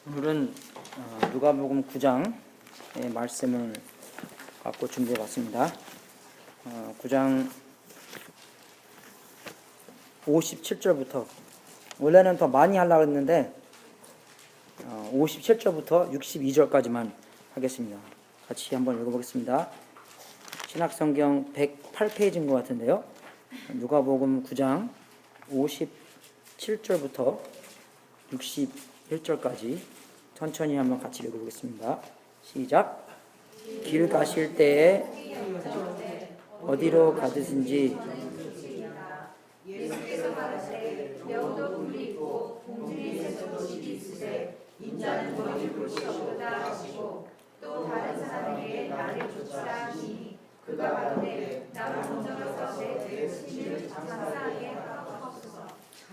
오늘은 누가복음 9장의 말씀을 갖고 준비해 봤습니다. 9장 57절부터 원래는 더 많이 하려고 했는데 57절부터 62절까지만 하겠습니다. 같이 한번 읽어보겠습니다. 신약성경 108페이지인 것 같은데요. 누가복음 9장 57절부터 61절까지 천천히 한번 같이 읽어보겠습니다. 시작. 길 가실 때에 어디로 가듯인지 예수께서 가라사대 뼈도 굴리고 공중에서 도시기 있으되 인자는 거기 볼 수 없다 하시고 또 다른 사람에게 나를 쫓으라 하시니 그가 가로되 나를 먼저 가서 내 친구를 장사하게 하옵소서.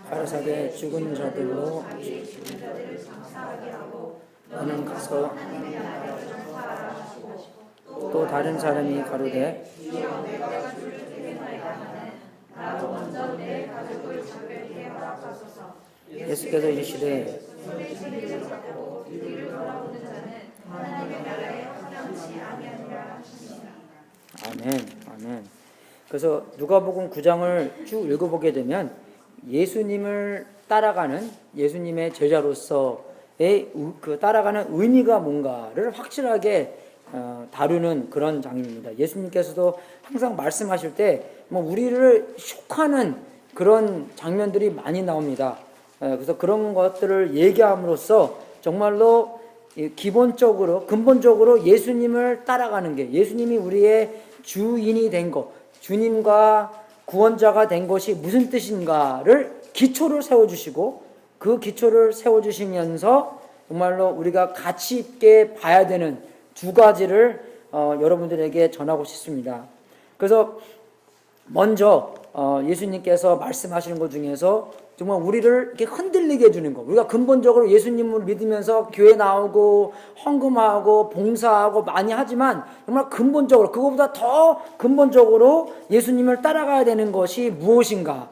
가라사대 죽은 자들로 너는 가서 또 다른 사람이 가로되 예수께서 이르시되 아멘. 그래서 누가복음 9장을 쭉 읽어보게 되면 예수님을 따라가는 예수님의 제자로서의 그 따라가는 의미가 뭔가를 확실하게 다루는 그런 장면입니다. 예수님께서도 항상 말씀하실 때 뭐 우리를 쇼크하는 그런 장면들이 많이 나옵니다. 그래서 그런 것들을 얘기함으로써 정말로 근본적으로 예수님을 따라가는 게 예수님이 우리의 주인이 된 것, 주님과 구원자가 된 것이 무슨 뜻인가를 기초를 세워주시고 그 기초를 세워주시면서 정말로 우리가 가치 있게 봐야 되는 두 가지를 여러분들에게 전하고 싶습니다. 그래서 먼저 예수님께서 말씀하시는 것 중에서 정말 우리를 이렇게 흔들리게 해주는 것, 우리가 근본적으로 예수님을 믿으면서 교회 나오고 헌금하고 봉사하고 많이 하지만 정말 근본적으로 그것보다 더 근본적으로 예수님을 따라가야 되는 것이 무엇인가를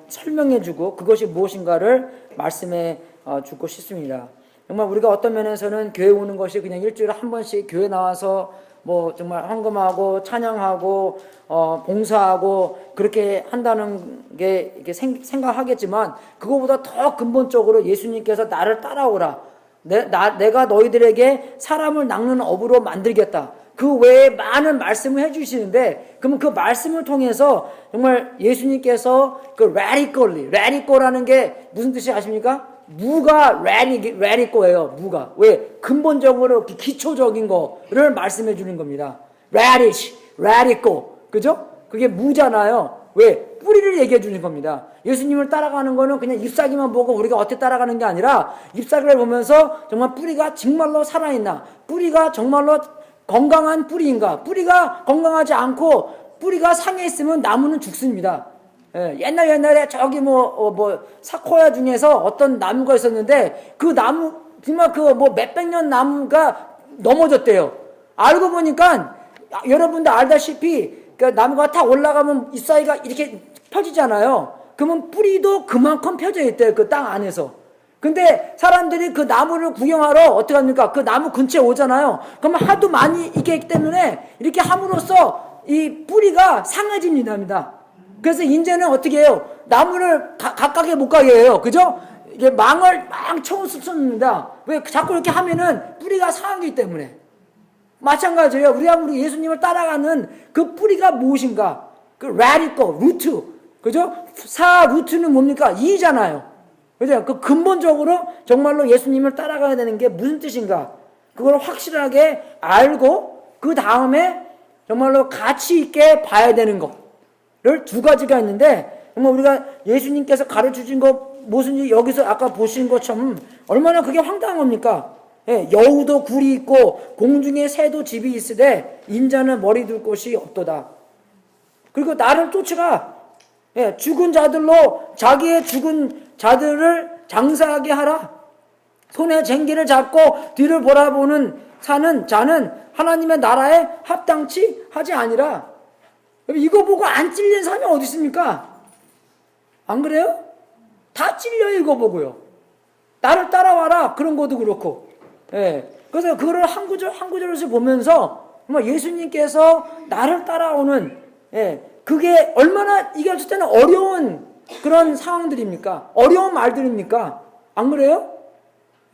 설명해주고 그것이 무엇인가를 말씀해 주고 싶습니다. 정말 우리가 어떤 면에서는 교회 오는 것이 그냥 일주일에 한 번씩 교회 나와서 뭐 정말 헌금하고 찬양하고 봉사하고 그렇게 한다는 게 이렇게 생각하겠지만 그거보다 더 근본적으로 예수님께서 나를 따라오라. 내가 너희들에게 사람을 낚는 어부로 만들겠다. 그 외에 많은 말씀을 해주시는데 그러면 그 말씀을 통해서 정말 예수님께서 그 radical라는 게 무슨 뜻이 아십니까? 무가 radical이에요. 무가 왜 근본적으로 기초적인 거를 말씀해 주는 겁니다. radical 그죠? 그게 무잖아요. 왜 뿌리를 얘기해 주는 겁니다. 예수님을 따라가는 거는 그냥 잎사귀만 보고 우리가 어떻게 따라가는 게 아니라 잎사귀를 보면서 정말 뿌리가 정말로 살아있나, 뿌리가 정말로 건강한 뿌리인가, 뿌리가 건강하지 않고 뿌리가 상해 있으면 나무는 죽습니다. 옛날에 저기 사코야 중에서 어떤 나무가 있었는데 그 나무 정말 몇백 년 나무가 넘어졌대요. 알고 보니까 여러분들 알다시피 그 나무가 탁 올라가면 잎사귀가 이렇게 펴지잖아요. 그러면 뿌리도 그만큼 펴져 있대요. 그 땅 안에서. 근데 사람들이 그 나무를 구경하러 어떻게 합니까? 그 나무 근처에 오잖아요. 그러면 하도 많이 있기 때문에 이렇게 함으로써 이 뿌리가 상해집니다. 그래서 이제는 어떻게 해요? 나무를 가깝게 못 가게 해요. 그죠? 이게 망을 막 쳐놓습니다. 왜 자꾸 이렇게 하면은 뿌리가 상하기 때문에. 마찬가지예요. 우리가 예수님을 따라가는 그 뿌리가 무엇인가? 그 radical, 루트. 그죠? 루트는 뭡니까? 이잖아요. 그죠? 그 근본적으로 정말로 예수님을 따라가야 되는 게 무슨 뜻인가? 그걸 확실하게 알고 그 다음에 정말로 가치 있게 봐야 되는 것을 두 가지가 있는데 정말 우리가 예수님께서 가르쳐 주신 것 무슨 여기서 아까 보신 것처럼 얼마나 그게 황당한 겁니까? 여우도 굴이 있고 공중에 새도 집이 있으되 인자는 머리 둘 곳이 없도다. 그리고 나를 쫓으라. 죽은 자들로 자기의 죽은 자들을 장사하게 하라. 손에 쟁기를 잡고 뒤를 보라보는 사는 자는 하나님의 나라에 합당치 하지 아니라. 이거 보고 안 찔린 사람이 어디 있습니까? 안 그래요? 다 찔려요, 이거 보고요. 나를 따라와라. 그런 것도 그렇고. 예. 그래서 그거를 한 구절에서 보면서 정말 예수님께서 나를 따라오는, 예. 그게 얼마나 이게 어쩔 때는 어려운 그런 상황들입니까? 어려운 말들입니까? 안 그래요?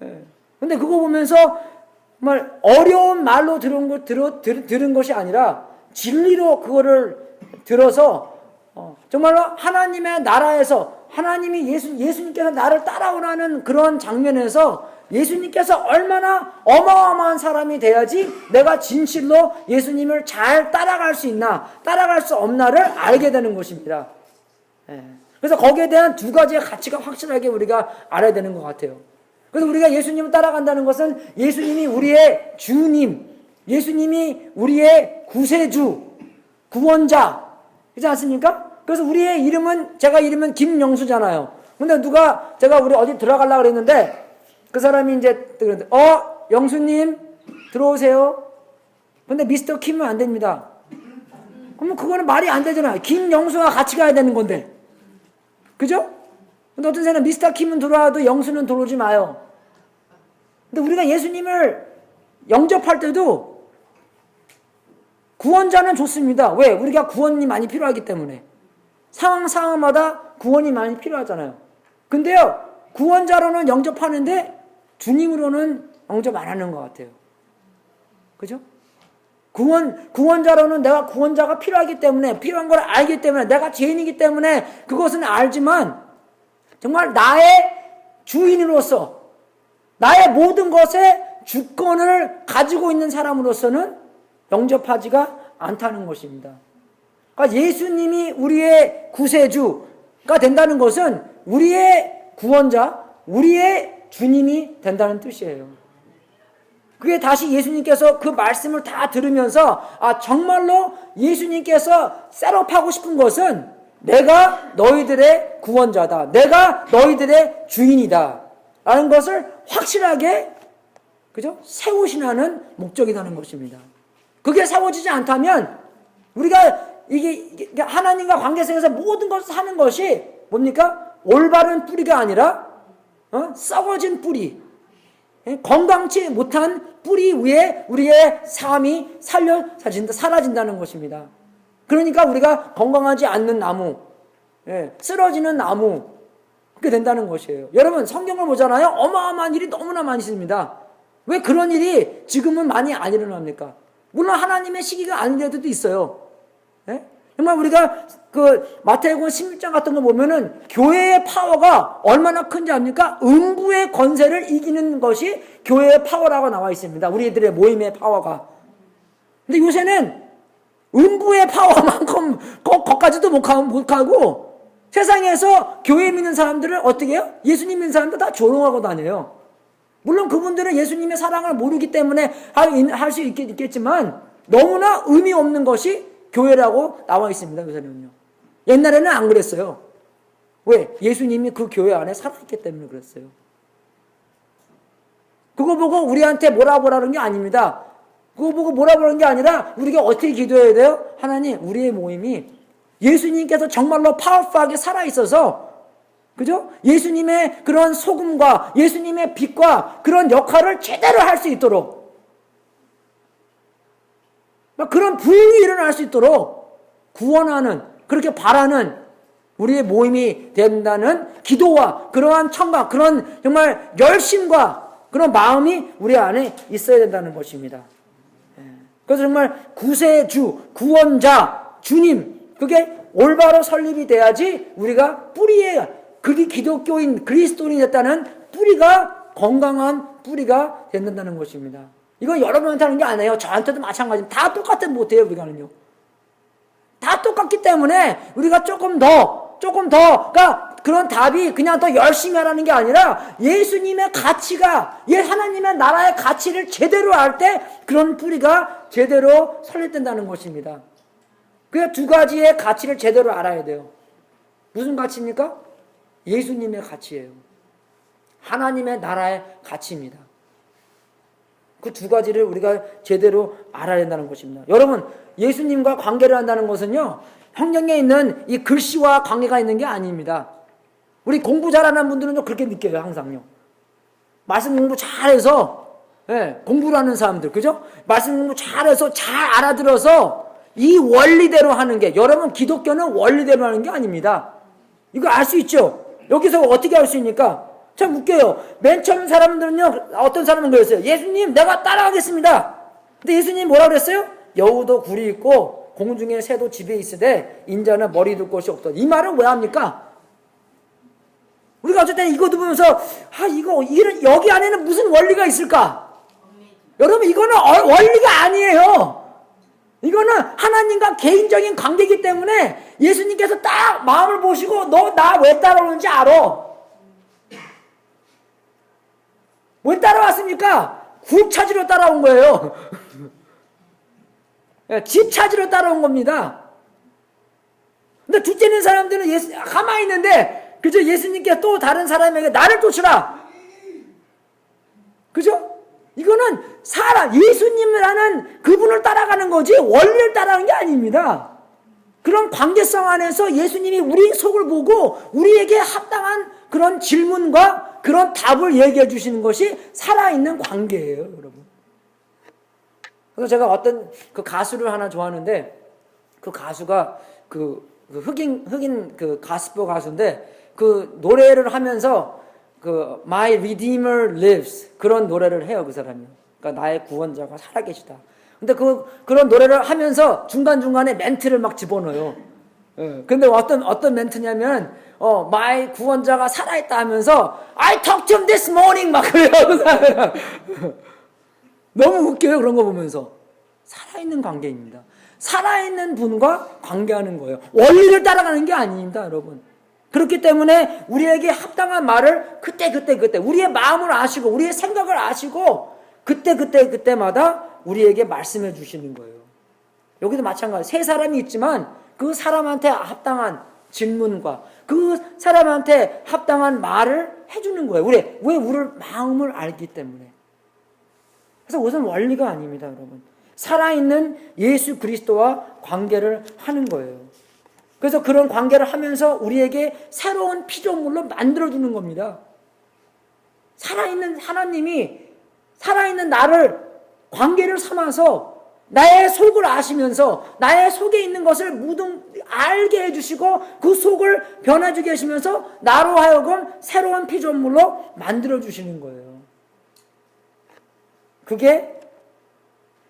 예. 근데 그거 보면서 정말 어려운 말로 들은 것이 아니라 진리로 그거를 들어서 정말로 하나님의 나라에서 하나님이 예수님께서 나를 따라오라는 그런 장면에서 예수님께서 얼마나 어마어마한 사람이 돼야지 내가 진실로 예수님을 잘 따라갈 수 있나 따라갈 수 없나를 알게 되는 것입니다. 그래서 거기에 대한 두 가지의 가치가 확실하게 우리가 알아야 되는 것 같아요. 그래서 우리가 예수님을 따라간다는 것은 예수님이 우리의 주님, 예수님이 우리의 구세주, 구원자, 그렇지 않습니까? 그래서 우리의 이름은, 제가 이름은 김영수잖아요. 근데 제가 우리 어디 들어가려고 그랬는데, 그 사람이 이제, 영수님, 들어오세요. 근데 미스터 킴은 안 됩니다. 그러면 그거는 말이 안 되잖아요. 김영수와 같이 가야 되는 건데. 그죠? 근데 어떤 사람은 미스터 킴은 들어와도 영수는 들어오지 마요. 근데 우리가 예수님을 영접할 때도 구원자는 좋습니다. 왜? 우리가 구원이 많이 필요하기 때문에. 상황마다 구원이 많이 필요하잖아요. 근데요, 구원자로는 영접하는데 주님으로는 영접 안 하는 것 같아요. 그죠? 구원자로는 내가 구원자가 필요하기 때문에, 필요한 걸 알기 때문에, 내가 죄인이기 때문에 그것은 알지만 정말 나의 주인으로서 나의 모든 것의 주권을 가지고 있는 사람으로서는 영접하지가 않다는 것입니다. 그러니까 예수님이 우리의 구세주가 된다는 것은 우리의 구원자, 우리의 주님이 된다는 뜻이에요. 그게 다시 예수님께서 그 말씀을 다 들으면서 정말로 예수님께서 셋업하고 싶은 것은 내가 너희들의 구원자다. 내가 너희들의 주인이다. 라는 것을 확실하게 그죠? 세우시라는 목적이라는 것입니다. 그게 세워지지 않다면 우리가 이게 하나님과 관계 속에서 모든 것을 하는 것이 뭡니까? 올바른 뿌리가 아니라 썩어진 뿌리, 건강치 못한 뿌리 위에 우리의 삶이 사라진다는 것입니다. 그러니까 우리가 건강하지 않는 나무, 쓰러지는 나무, 그렇게 된다는 것이에요. 여러분 성경을 보잖아요. 어마어마한 일이 너무나 많이 있습니다. 왜 그런 일이 지금은 많이 안 일어납니까? 물론 하나님의 시기가 아닌 데도 있어요. 정말 우리가 그 마태복음 16장 같은 거 보면은 교회의 파워가 얼마나 큰지 압니까? 음부의 권세를 이기는 것이 교회의 파워라고 나와 있습니다. 우리들의 모임의 파워가. 근데 요새는 음부의 파워만큼 거기까지도 못 가고 세상에서 교회 믿는 사람들을 어떻게 해요? 예수님 믿는 사람들 다 조롱하고 다녀요. 물론 그분들은 예수님의 사랑을 모르기 때문에 할 수 있겠지만 너무나 의미 없는 것이 교회라고 나와 있습니다. 요새는요. 옛날에는 안 그랬어요. 왜? 예수님이 그 교회 안에 살아있기 때문에 그랬어요. 그거 보고 우리한테 뭐라 보라는 게 아닙니다. 그거 보고 뭐라 보라는 게 아니라 우리가 어떻게 기도해야 돼요? 하나님, 우리의 모임이 예수님께서 정말로 파워풀하게 살아있어서 그죠? 예수님의 그런 소금과 예수님의 빛과 그런 역할을 제대로 할 수 있도록 그런 부흥이 일어날 수 있도록 구원하는 그렇게 바라는 우리의 모임이 된다는 기도와 그러한 청각 그런 정말 열심과 그런 마음이 우리 안에 있어야 된다는 것입니다. 그래서 정말 구세주, 구원자, 주님 그게 올바로 설립이 돼야지 우리가 뿌리에 기독교인 그리스도인이 됐다는 뿌리가 건강한 뿌리가 된다는 것입니다. 이건 여러분한테 하는 게 아니에요. 저한테도 마찬가지입니다. 다 똑같은 못해요. 우리가는요. 다 똑같기 때문에 우리가 조금 더가 그런 답이 그냥 더 열심히 하라는 게 아니라 예수님의 가치가 하나님의 나라의 가치를 제대로 알 때 그런 뿌리가 제대로 설립된다는 것입니다. 그 두 가지의 가치를 제대로 알아야 돼요. 무슨 가치입니까? 예수님의 가치예요. 하나님의 나라의 가치입니다. 그 두 가지를 우리가 제대로 알아야 된다는 것입니다. 여러분, 예수님과 관계를 한다는 것은요, 성경에 있는 이 글씨와 관계가 있는 게 아닙니다. 우리 공부 잘하는 분들은 그렇게 느껴요, 항상요. 말씀 공부 잘해서, 예, 공부를 하는 사람들, 그죠? 말씀 공부 잘해서 잘 알아들어서 이 원리대로 하는 게, 여러분 기독교는 원리대로 하는 게 아닙니다. 이거 알 수 있죠? 여기서 어떻게 알 수 있습니까? 참 웃겨요. 맨 처음 사람들은요, 어떤 사람은 그랬어요. 예수님, 내가 따라가겠습니다. 근데 예수님 뭐라 그랬어요? 여우도 굴이 있고 공중의 새도 집에 있으되 인자는 머리 둘 곳이 없다. 이 말은 왜 합니까? 우리가 어쨌든 이것도 보면서 여기 안에는 무슨 원리가 있을까? 여러분 이거는 원리가 아니에요. 이거는 하나님과 개인적인 관계이기 때문에 예수님께서 딱 마음을 보시고 너 나 왜 따라오는지 알아. 왜 따라왔습니까? 국 찾으러 따라온 거예요. 집 찾으러 따라온 겁니다. 근데 둘째는 사람들은 가만히 있는데, 그죠? 예수님께 또 다른 사람에게 나를 쫓으라. 그죠? 이거는 예수님이라는 그분을 따라가는 거지, 원리를 따라가는 게 아닙니다. 그런 관계성 안에서 예수님이 우리 속을 보고 우리에게 합당한 그런 질문과 그런 답을 얘기해 주시는 것이 살아있는 관계예요, 여러분. 그래서 제가 어떤 그 가수를 하나 좋아하는데, 그 가수가 흑인 그 가스펠 가수인데, 그 노래를 하면서 그 My Redeemer Lives 그런 노래를 해요, 그 사람이. 그러니까 나의 구원자가 살아계시다. 근데 그런 노래를 하면서 중간중간에 멘트를 막 집어넣어요. 예. 근데 어떤 멘트냐면, my 구원자가 살아있다 하면서, I talked to him this morning! 막 그래요, 그 사람. 너무 웃겨요, 그런 거 보면서. 살아있는 관계입니다. 살아있는 분과 관계하는 거예요. 원리를 따라가는 게 아닙니다, 여러분. 그렇기 때문에 우리에게 합당한 말을 그때, 우리의 마음을 아시고, 우리의 생각을 아시고, 그때마다 우리에게 말씀해 주시는 거예요. 여기도 마찬가지. 세 사람이 있지만 그 사람한테 합당한 질문과 그 사람한테 합당한 말을 해주는 거예요. 왜 우리 마음을 알기 때문에. 그래서 우선 원리가 아닙니다, 여러분. 살아있는 예수 그리스도와 관계를 하는 거예요. 그래서 그런 관계를 하면서 우리에게 새로운 피조물로 만들어주는 겁니다. 살아있는 하나님이 살아있는 나를 관계를 삼아서 나의 속을 아시면서 나의 속에 있는 것을 알게 해주시고 그 속을 변화주게 하시면서 나로 하여금 새로운 피조물로 만들어주시는 거예요. 그게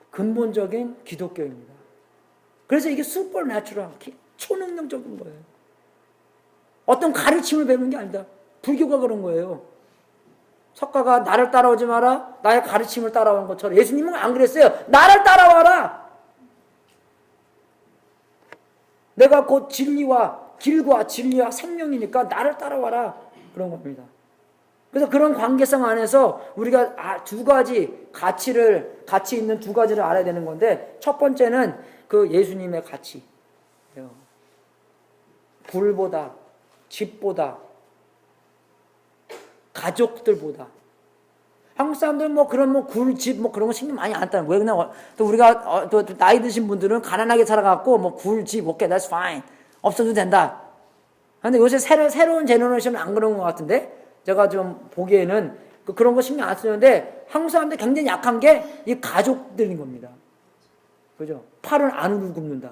근본적인 기독교입니다. 그래서 이게 슈퍼내추럴, 초능력적인 거예요. 어떤 가르침을 배우는 게 아니다. 불교가 그런 거예요. 석가가 나를 따라오지 마라, 나의 가르침을 따라오는 것처럼. 예수님은 안 그랬어요. 나를 따라와라. 내가 곧 길과 진리와 생명이니까 나를 따라와라. 그런 겁니다. 그래서 그런 관계성 안에서 우리가 두 가지 가치 있는 두 가지를 알아야 되는 건데, 첫 번째는 그 예수님의 가치. 굴보다, 집보다, 가족들보다. 한국 사람들은 그런 굴, 집 그런 거 신경 많이 안 했다는 거예요. 그냥 또 우리가 또 나이 드신 분들은 가난하게 살아갖고 굴, 집, 오케이, that's fine. 없어도 된다. 근데 요새 새로운 제너레이션은 안 그런 것 같은데, 제가 좀 보기에는 그런 거 신경 안 쓰는데, 한국 사람들 굉장히 약한 게 이 가족들인 겁니다. 그죠? 팔은 안으로 굽는다.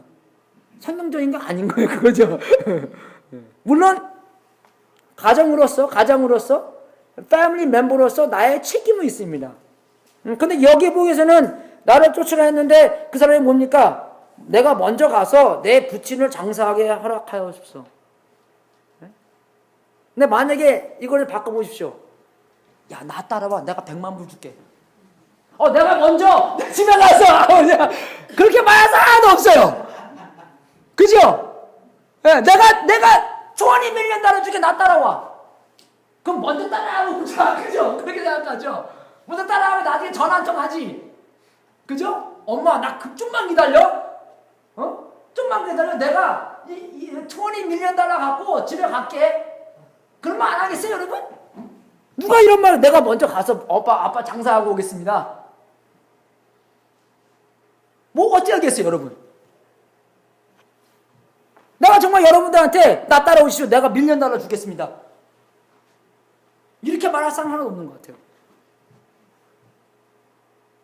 성경적인 거 아닌 거예요, 그거죠? 물론 가정으로서 패밀리 멤버로서 나의 책임은 있습니다. 근데 여기 보기에서는 나를 쫓으라 했는데 그 사람이 뭡니까? 내가 먼저 가서 내 부친을 장사하게 허락하옵소서. 근데 만약에 이걸 바꿔보십시오. 야, 나 따라와. 내가 100만 불 줄게. 내가 먼저 집에 가서 그렇게 말할 사람도 없어요. 그죠? 내가 $20 million 줄게. 나 따라와. 그럼 먼저 따라하고 자, 그죠? 그렇게 생각하죠? 먼저 따라하면 나중에 전화 한 통 하지. 그죠? 엄마, 나 좀만 기다려. 좀만 기다려. 내가 $20 million 갖고 집에 갈게. 그러면 안 하겠어요, 여러분? 누가 이런 말을 내가 먼저 가서 아빠 장사하고 오겠습니다. 어찌 하겠어요, 여러분? 내가 정말 여러분들한테 나 따라오시죠. 내가 $1 million 주겠습니다. 이렇게 말할 사람 하나도 없는 것 같아요.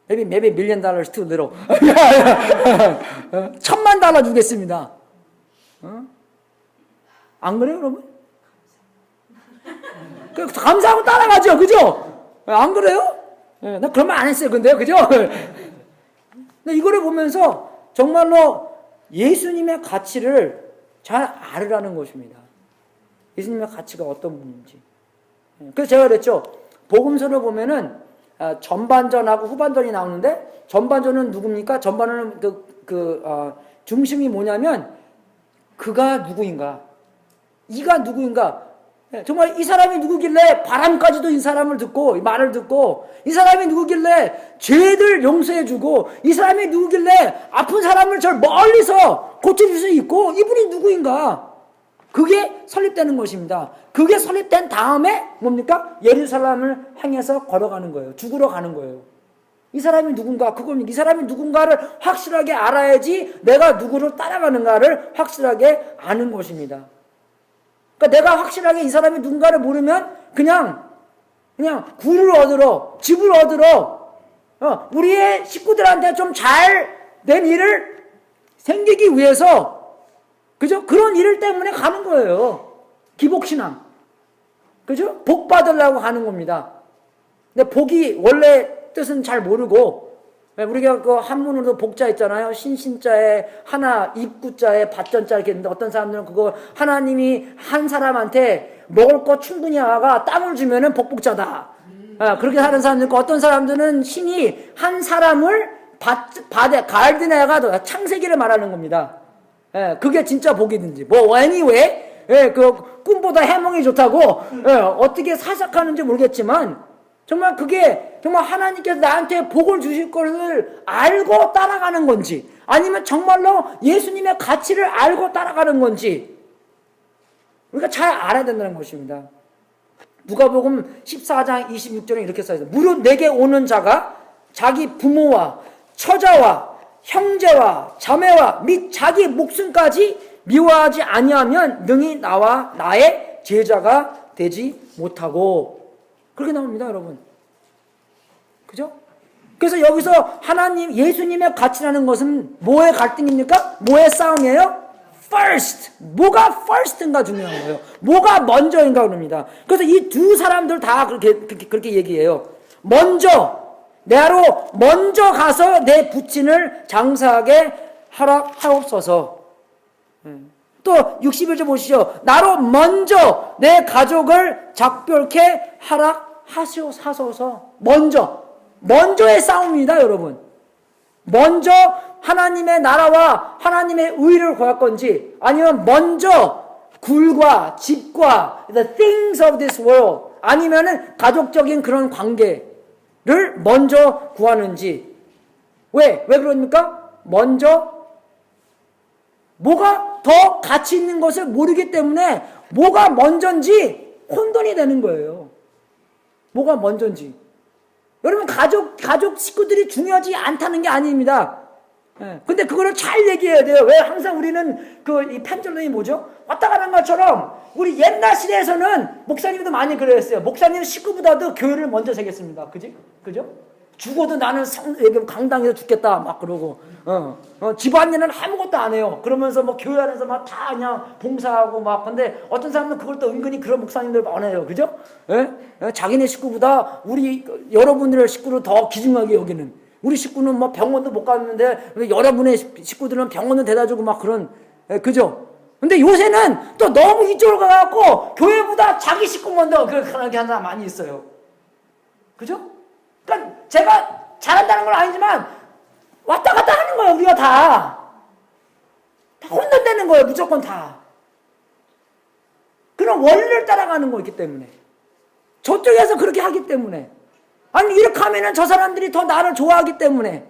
maybe $1 million too little. $1,000,000 주겠습니다. 안 그래요, 여러분? 감사하고 따라가죠, 그죠? 안 그래요? 나 그런 말 안 했어요, 근데요, 그죠? 근데 이거를 보면서 정말로 예수님의 가치를 잘 알으라는 것입니다. 예수님의 가치가 어떤 분인지. 그래서 제가 그랬죠. 복음서를 보면은 전반전하고 후반전이 나오는데 전반전은 누굽니까? 전반전은 중심이 뭐냐면 그가 누구인가? 이가 누구인가? 정말 이 사람이 누구길래 바람까지도 이 사람을 듣고 이 말을 듣고 이 사람이 누구길래 죄들 용서해주고 이 사람이 누구길래 아픈 사람을 저 멀리서 고쳐줄 수 있고 이분이 누구인가? 그게 설립되는 것입니다. 그게 설립된 다음에 뭡니까? 예루살렘을 향해서 걸어가는 거예요. 죽으러 가는 거예요. 이 사람이 누군가, 그겁니다. 이 사람이 누군가를 확실하게 알아야지 내가 누구를 따라가는가를 확실하게 아는 것입니다. 그러니까 내가 확실하게 이 사람이 누군가를 모르면 그냥 굴을 얻으러, 집을 얻으러, 우리의 식구들한테 좀 잘 된 일을 생기기 위해서, 그죠? 그런 일 때문에 가는 거예요. 기복신앙. 그죠? 복 받으려고 가는 겁니다. 근데 복이 원래 뜻은 잘 모르고, 우리가 그 한문으로도 복자 있잖아요. 신신자에 하나, 입구자에 밭전자 이렇게 있는데 어떤 사람들은 그거 하나님이 한 사람한테 먹을 거 충분히 하가 땅을 주면은 복복자다. 그렇게 하는 사람들 있고 어떤 사람들은 신이 한 사람을 밭에 가을드네가 창세기를 말하는 겁니다. 그게 진짜 복이든지 뭐 anyway 그 꿈보다 해몽이 좋다고 어떻게 사색하는지 모르겠지만 정말 그게 정말 하나님께서 나한테 복을 주실 것을 알고 따라가는 건지 아니면 정말로 예수님의 가치를 알고 따라가는 건지 우리가 잘 알아야 된다는 것입니다. 누가복음 14장 26절에 이렇게 써있어요. 무릇 내게 오는 자가 자기 부모와 처자와 형제와 자매와 및 자기 목숨까지 미워하지 아니하면 능히 나와 나의 제자가 되지 못하고 그렇게 나옵니다, 여러분. 그죠? 그래서 여기서 하나님, 예수님의 가치라는 것은 뭐의 갈등입니까? 뭐의 싸움이에요? First. 뭐가 first인가 중요한 거예요. 뭐가 먼저인가 그럽니다. 그래서 이 두 사람들 다 그렇게 얘기해요. 내로 먼저 가서 내 부친을 장사하게 하옵소서. 또 61절 보시죠. 나로 먼저 내 가족을 작별케 하소서. 먼저의 싸움입니다, 여러분. 먼저 하나님의 나라와 하나님의 의를 구할 건지 아니면 먼저 굴과 집과 the things of this world 아니면은 가족적인 그런 관계를 먼저 구하는지 왜 그럽니까? 먼저 뭐가 더 가치 있는 것을 모르기 때문에 뭐가 먼저인지 혼돈이 되는 거예요. 뭐가 먼저인지. 여러분 가족 식구들이 중요하지 않다는 게 아닙니다. 근데 그거를 잘 얘기해야 돼요. 왜 항상 우리는 이 펜들럼이 뭐죠? 왔다 가는 것처럼 우리 옛날 시대에서는 목사님도 많이 그랬어요. 목사님 식구보다도 교회를 먼저 새겼습니다. 그죠? 죽어도 나는 강당에서 죽겠다 막 그러고 집안일은 아무것도 안 해요. 그러면서 뭐 교회 안에서 막 다 그냥 봉사하고 막 근데 어떤 사람은 그걸 또 은근히 그런 목사님들 많아요. 그죠? 자기네 식구보다 여러분들의 식구를 더 귀중하게 여기는 우리 식구는 뭐 병원도 못 갔는데 여러분의 식구들은 병원도 대다 주고 막 그런 그죠? 근데 요새는 또 너무 이쪽으로 가갖고 교회보다 자기 식구 먼저 그렇게 하는 사람 많이 있어요. 그죠? 그러니까 제가 잘한다는 건 아니지만 왔다 갔다 하는 거예요. 우리가 다 혼돈되는 거예요. 무조건 다. 그런 원리를 따라가는 거기 때문에 저쪽에서 그렇게 하기 때문에 아니 이렇게 하면은 저 사람들이 더 나를 좋아하기 때문에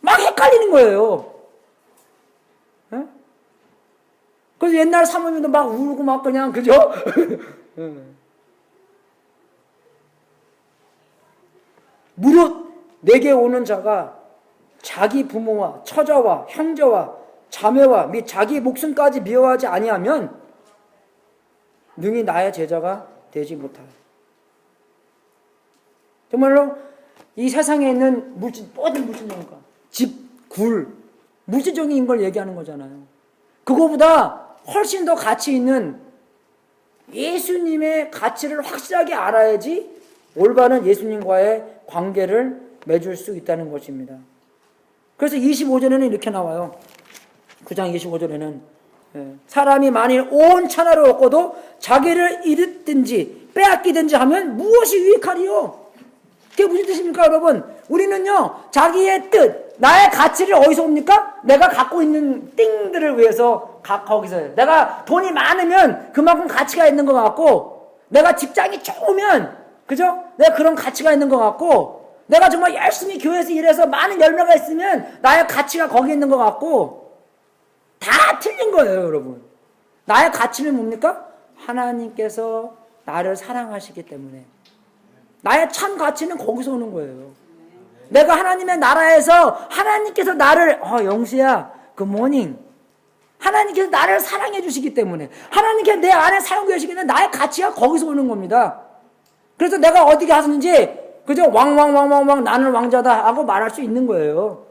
막 헷갈리는 거예요. 그래서 옛날 사모님도 막 울고 막 그냥 그죠? 무릇 내게 오는 자가 자기 부모와 처자와 형제와 자매와 및 자기 목숨까지 미워하지 아니하면 능히 나의 제자가 되지 못하여. 정말로 이 세상에 있는 물질, 모든 물질이니까 집, 굴, 물질적인 걸 얘기하는 거잖아요. 그거보다 훨씬 더 가치 있는 예수님의 가치를 확실하게 알아야지 올바른 예수님과의 관계를 맺을 수 있다는 것입니다. 그래서 25절에는 이렇게 나와요. 9장 25절에는 사람이 만일 온 천하를 얻고도 자기를 잃든지 빼앗기든지 하면 무엇이 유익하리요? 그게 무슨 뜻입니까, 여러분? 우리는요, 자기의 뜻, 나의 가치를 어디서 옵니까? 내가 갖고 있는 띵들을 위해서 거기서. 내가 돈이 많으면 그만큼 가치가 있는 것 같고, 내가 직장이 좋으면, 그죠? 내가 그런 가치가 있는 것 같고, 내가 정말 열심히 교회에서 일해서 많은 열매가 있으면 나의 가치가 거기 있는 것 같고, 다 틀린 거예요, 여러분. 나의 가치는 뭡니까? 하나님께서 나를 사랑하시기 때문에. 나의 참 가치는 거기서 오는 거예요. 내가 하나님의 나라에서 하나님께서 나를 영수야 굿모닝, 하나님께서 나를 사랑해 주시기 때문에, 하나님께서 내 안에 사용해 주시기 때문에 나의 가치가 거기서 오는 겁니다. 그래서 내가 어디 가서든지 그저 왕 나는 왕자다 하고 말할 수 있는 거예요.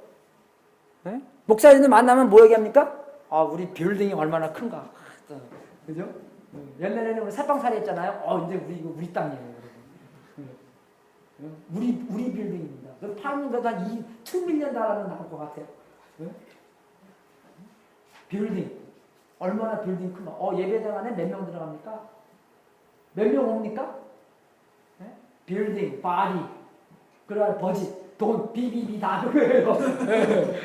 네? 목사님들 만나면 뭐 얘기합니까? 우리 빌딩이 얼마나 큰가. 그죠? 옛날에는 우리 새빵살이 했잖아요. 이제 우리 땅이에요. 우리 빌딩입니다. 파는 것도 한 2밀리언 달러는 나올 것 같아요. 네? 빌딩. 얼마나 빌딩 큰가. 예배당 안에 몇 명 들어갑니까? 몇 명 옵니까? 네? 빌딩, 바디, 그리고 버짓, 돈, 비비비 다 그거예요.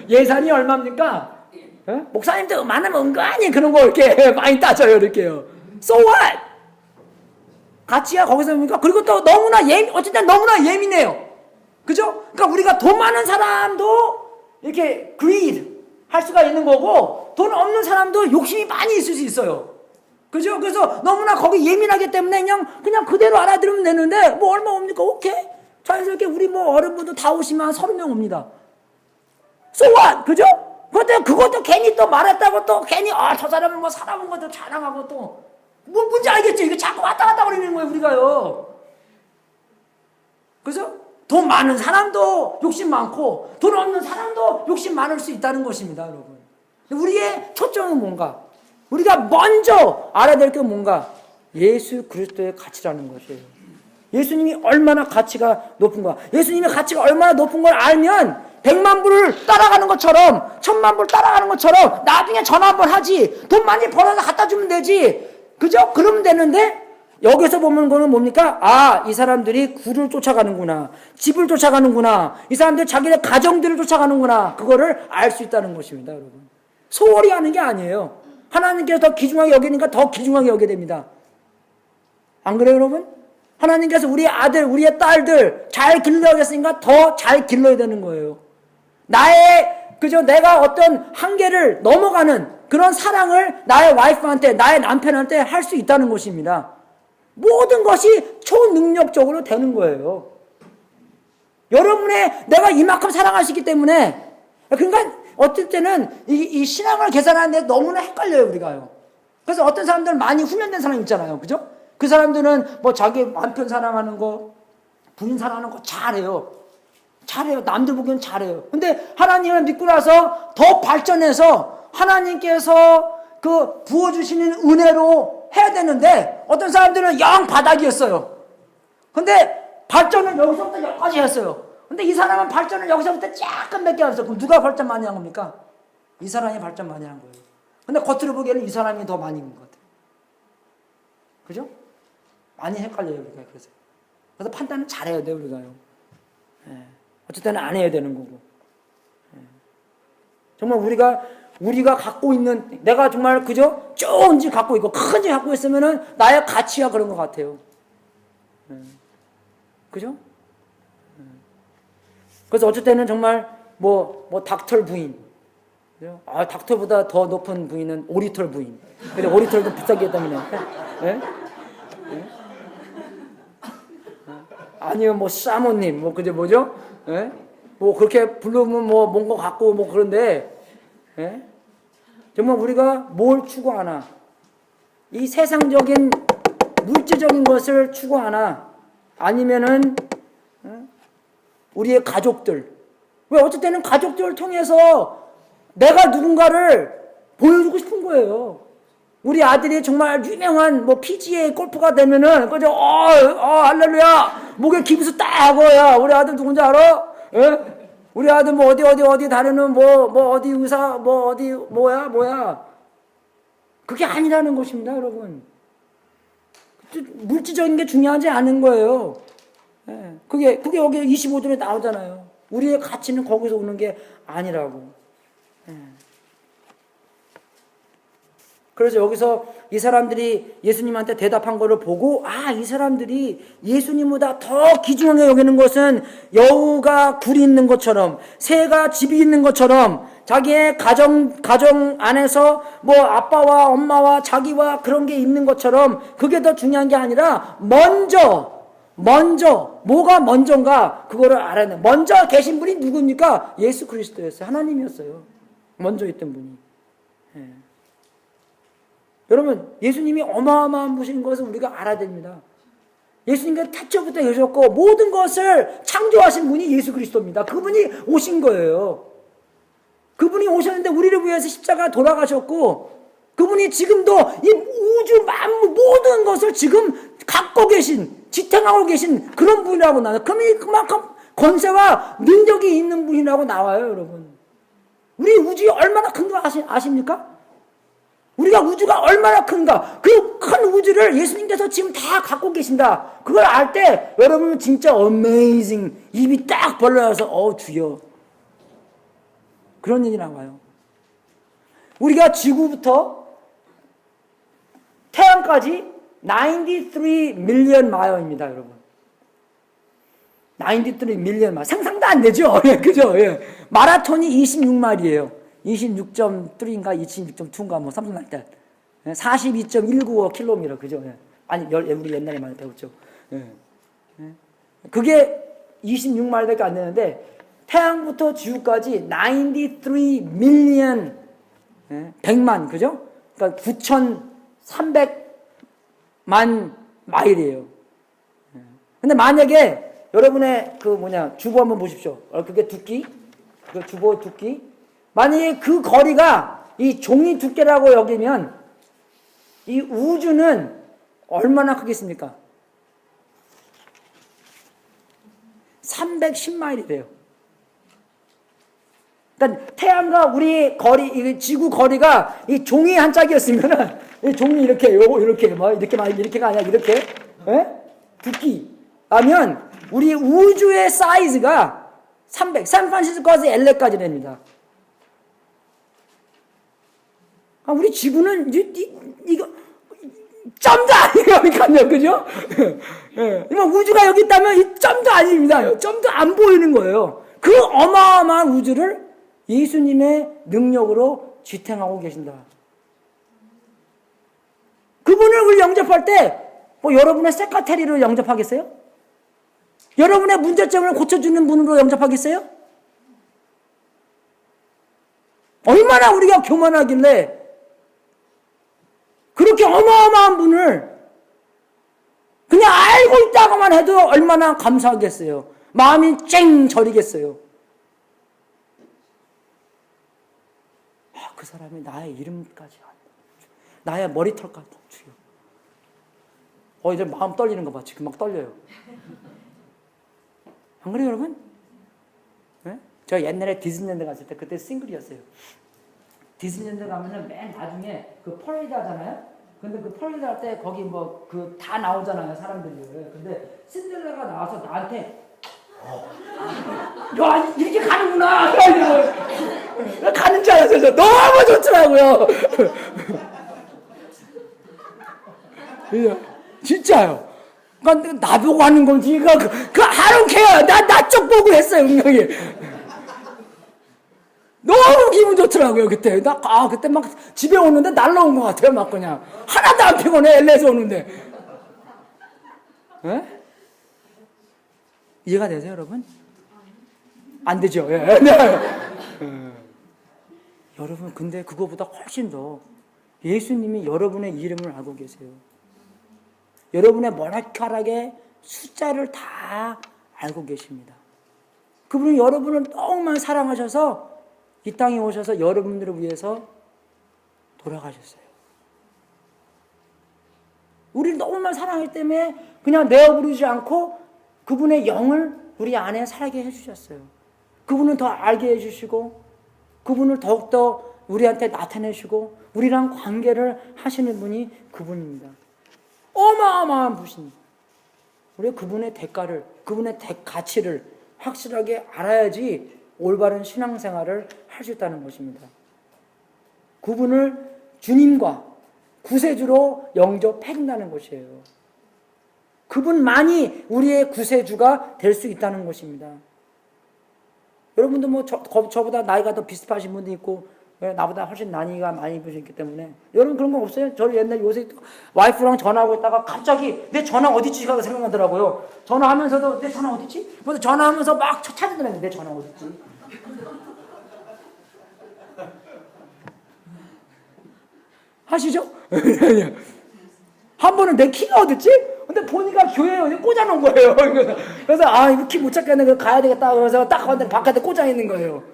예산이 얼마입니까? 네? 목사님도 많으면 은근히 그런 거 이렇게 많이 따져요, 이렇게요. So what? 가치가 거기서 옵니까? 그리고 또 너무나 어쨌든 너무나 예민해요. 그죠? 그러니까 우리가 돈 많은 사람도 이렇게 greed 할 수가 있는 거고, 돈 없는 사람도 욕심이 많이 있을 수 있어요. 그죠? 그래서 너무나 거기 예민하기 때문에 그냥 그대로 알아들으면 되는데, 뭐 얼마 옵니까? 오케이. 자연스럽게 우리 뭐 어른분도 다 오시면 30명 옵니다. So what? 그죠? 그것도 괜히 또 말했다고 또 괜히, 저 사람은 뭐 살아본 것도 자랑하고 또, 뭔지 알겠죠? 이게 자꾸 왔다 갔다 거리는 거예요, 우리가요. 그죠? 돈 많은 사람도 욕심 많고, 돈 없는 사람도 욕심 많을 수 있다는 것입니다, 여러분. 우리의 초점은 뭔가? 우리가 먼저 알아야 될 게 뭔가? 예수 그리스도의 가치라는 것이에요. 예수님이 얼마나 가치가 높은 거야. 예수님의 가치가 얼마나 높은 걸 알면 100만 불을 따라가는 것처럼, 1000만 불 따라가는 것처럼 나중에 전화 한번 하지. 돈 많이 벌어서 갖다 주면 되지. 그죠? 그러면 되는데, 여기서 보면 거는 뭡니까? 이 사람들이 굴을 쫓아가는구나. 집을 쫓아가는구나. 이 사람들 자기네 가정들을 쫓아가는구나. 그거를 알 수 있다는 것입니다, 여러분. 소홀히 하는 게 아니에요. 하나님께서 더 귀중하게 여기니까 더 귀중하게 여기게 됩니다. 안 그래요, 여러분? 하나님께서 우리의 아들, 우리의 딸들 잘 길러야겠으니까 더 잘 길러야 되는 거예요. 내가 어떤 한계를 넘어가는 그런 사랑을 나의 와이프한테, 나의 남편한테 할 수 있다는 것입니다. 모든 것이 초능력적으로 되는 거예요. 여러분의 내가 이만큼 사랑하시기 때문에, 그러니까 어떨 때는 이 신앙을 계산하는데 너무나 헷갈려요, 우리가요. 그래서 어떤 사람들은 많이 훈련된 사람 있잖아요. 그죠? 그 사람들은 뭐 자기 남편 사랑하는 거, 부인 사랑하는 거 잘해요. 남들 보기엔 잘해요. 근데 하나님을 믿고 나서 더 발전해서 하나님께서 그 부어주시는 은혜로 해야 되는데, 어떤 사람들은 영 바닥이었어요. 근데 발전은 여기서부터 여기까지 했어요. 근데 이 사람은 발전을 여기서부터 조금밖에 안 했어요. 그럼 누가 발전 많이 한 겁니까? 이 사람이 발전 많이 한 거예요. 근데 겉으로 보기에는 이 사람이 더 많이 있는 것 같아요. 그죠? 많이 헷갈려요, 우리가. 그래서 판단은 잘해야 돼요, 우리가요. 어쨌든 안 해야 되는 거고. 정말 우리가 갖고 있는, 내가 정말 그죠? 좋은 집 갖고 있고 큰 집 갖고 있으면은 나의 가치가 그런 것 같아요. 그죠? 그래서 어쩔 때는 정말 뭐 닥터 부인, 닥터보다 더 높은 부인은 오리털 부인. 근데 오리털도 비싸게 때문에. 아니요, 뭐 사모님, 뭐 그제 뭐죠? 뭐 그렇게 부르면 뭐 뭔가 갖고 뭐 그런데, 정말 우리가 뭘 추구하나? 이 세상적인 물질적인 것을 추구하나? 아니면은 우리의 가족들. 왜 어쩔 때는 가족들을 통해서 내가 누군가를 보여주고 싶은 거예요. 우리 아들이 정말 유명한 뭐 PGA 골프가 되면은 그저 할렐루야 목에 기부스 딱 하고 야 우리 아들 누군지 알아? 예? 우리 아들 뭐 어디 다루는 뭐 어디 의사 뭐 어디 뭐야 그게 아니라는 것입니다, 여러분. 물질적인 게 중요하지 않은 거예요. 예. 그게 여기 25절에 나오잖아요. 우리의 가치는 거기서 오는 게 아니라고. 예. 그래서 여기서 이 사람들이 예수님한테 대답한 거를 보고 이 사람들이 예수님보다 더 귀중하게 여기는 것은 여우가 굴이 있는 것처럼 새가 집이 있는 것처럼 자기의 가정 안에서 뭐 아빠와 엄마와 자기와 그런 게 있는 것처럼 그게 더 중요한 게 아니라 먼저 뭐가 먼저인가 그거를 알아야 돼. 먼저 계신 분이 누굽니까? 예수 그리스도였어요. 하나님이었어요. 먼저 있던 분이. 예. 여러분, 예수님이 어마어마한 분인 것을 우리가 알아야 됩니다. 예수님께서 태초부터 계셨고 모든 것을 창조하신 분이 예수 그리스도입니다. 그분이 오신 거예요. 그분이 오셨는데 우리를 위해서 십자가 돌아가셨고 그분이 지금도 이 우주 만물 모든 것을 지금 갖고 계신 지탱하고 계신 그런 분이라고 나와요. 그만큼 권세와 능력이 있는 분이라고 나와요, 여러분. 우리 우주가 얼마나 큰 거 아십니까? 우리가 우주가 얼마나 큰가 그 큰 우주를 예수님께서 지금 다 갖고 계신다. 그걸 알 때 여러분은 진짜 어메이징 입이 딱 벌려서 주여 그런 얘기 나와요. 우리가 지구부터 태양까지 93 밀리언 마일입니다, 여러분. 93 밀리언 마일. 상상도 안 되죠? 예, 그죠? 예. 마라톤이 26마일이에요. 26.3인가 26.2인가 뭐 something like that. 42.195km 그죠? 예. 아니 우리 옛날에 많이 배웠죠. 예. 예. 그게 26마일밖에 안 되는데 태양부터 지구까지 93 밀리언 100만 그죠? 그러니까 9,300만 마일이에요. 근데 만약에 여러분의 주보 한번 보십시오. 그게 두께, 그 주보 두께. 만약에 그 거리가 이 종이 두께라고 여기면 이 우주는 얼마나 크겠습니까? 310마일이래요. 그러니까 태양과 우리 거리, 이 지구 거리가 이 종이 한 짝이었으면은 이 종이 이렇게가 아니라 이렇게 두께 하면 우리 우주의 사이즈가 샌프란시스코에서 LA까지 됩니다. 우리 지구는 이거 점도 아니에요, 그죠? 우주가 여기 있다면 이 점도 아닙니다. 점도 안 보이는 거예요. 그 어마어마한 우주를 예수님의 능력으로 지탱하고 계신다. 그분을 우리 영접할 때 여러분의 세카테리로 영접하겠어요? 여러분의 문제점을 고쳐주는 분으로 영접하겠어요? 얼마나 우리가 교만하길래 그렇게 어마어마한 분을 그냥 알고 있다고만 해도 얼마나 감사하겠어요. 마음이 쨍 저리겠어요. 그 사람이 나의 이름까지 나의 머리털까지 주여. 이제 마음 떨리는 거 봐. 지금 막 떨려요. 안 그래요, 여러분? 네? 저 옛날에 디즈니랜드 갔을 때 그때 싱글이었어요. 디즈니랜드 가면은 맨 나중에 그 퍼레이드 하잖아요. 근데 그 퍼레이드 할 때 거기 다 나오잖아요, 사람들이. 근데 신데렐라가 나와서 나한테 야, 이렇게 가는구나. 가는 줄 알았어요. 너무 좋더라고요. 진짜요. 그러니까 나보고 하는 건지, I don't care. 나 쪽 보고 했어요, 분명히. 너무 기분 좋더라고요, 그때. 그때 막 집에 오는데 날라온 것 같아요, 막 그냥. 하나도 안 피곤해, LA에서 오는데. 이해가 되세요, 여러분? 안 되죠? 예. 여러분, 근데 그거보다 훨씬 더 예수님이 여러분의 이름을 알고 계세요. 여러분의 머리카락의 숫자를 다 알고 계십니다. 그분이 여러분을 너무만 사랑하셔서 이 땅에 오셔서 여러분들을 위해서 돌아가셨어요. 우리를 너무만 사랑하기 때문에 그냥 내어부르지 않고 그분의 영을 우리 안에 살게 해주셨어요. 그분을 더 알게 해주시고 그분을 더욱더 우리한테 나타내시고 우리랑 관계를 하시는 분이 그분입니다. 어마어마한 분이십니다. 우리가 그분의 대가를, 그분의 가치를 확실하게 알아야지 올바른 신앙생활을 할 수 있다는 것입니다. 그분을 주님과 구세주로 영접한다는 것이에요. 그분만이 우리의 구세주가 될 수 있다는 것입니다. 여러분도 뭐 저보다 나이가 더 비슷하신 분도 있고 나보다 훨씬 나이가 많이 있기 때문에 여러분 그런 거 없어요? 저 옛날 요새 와이프랑 전화하고 있다가 갑자기 내 전화 어디지가 생각나더라고요. 전화하면서도 내 전화 어디지? 그래서 전화하면서 막 찾으더라고요. 내 전화 어디지? 하시죠? 한 번은 내 키가 어딨지? 근데 보니까 교회에 어디 꽂아놓은 거예요. 그래서 이거 키 못 찾겠네. 가야 되겠다. 그래서 딱 봤는데 바깥에 꽂아 있는 거예요.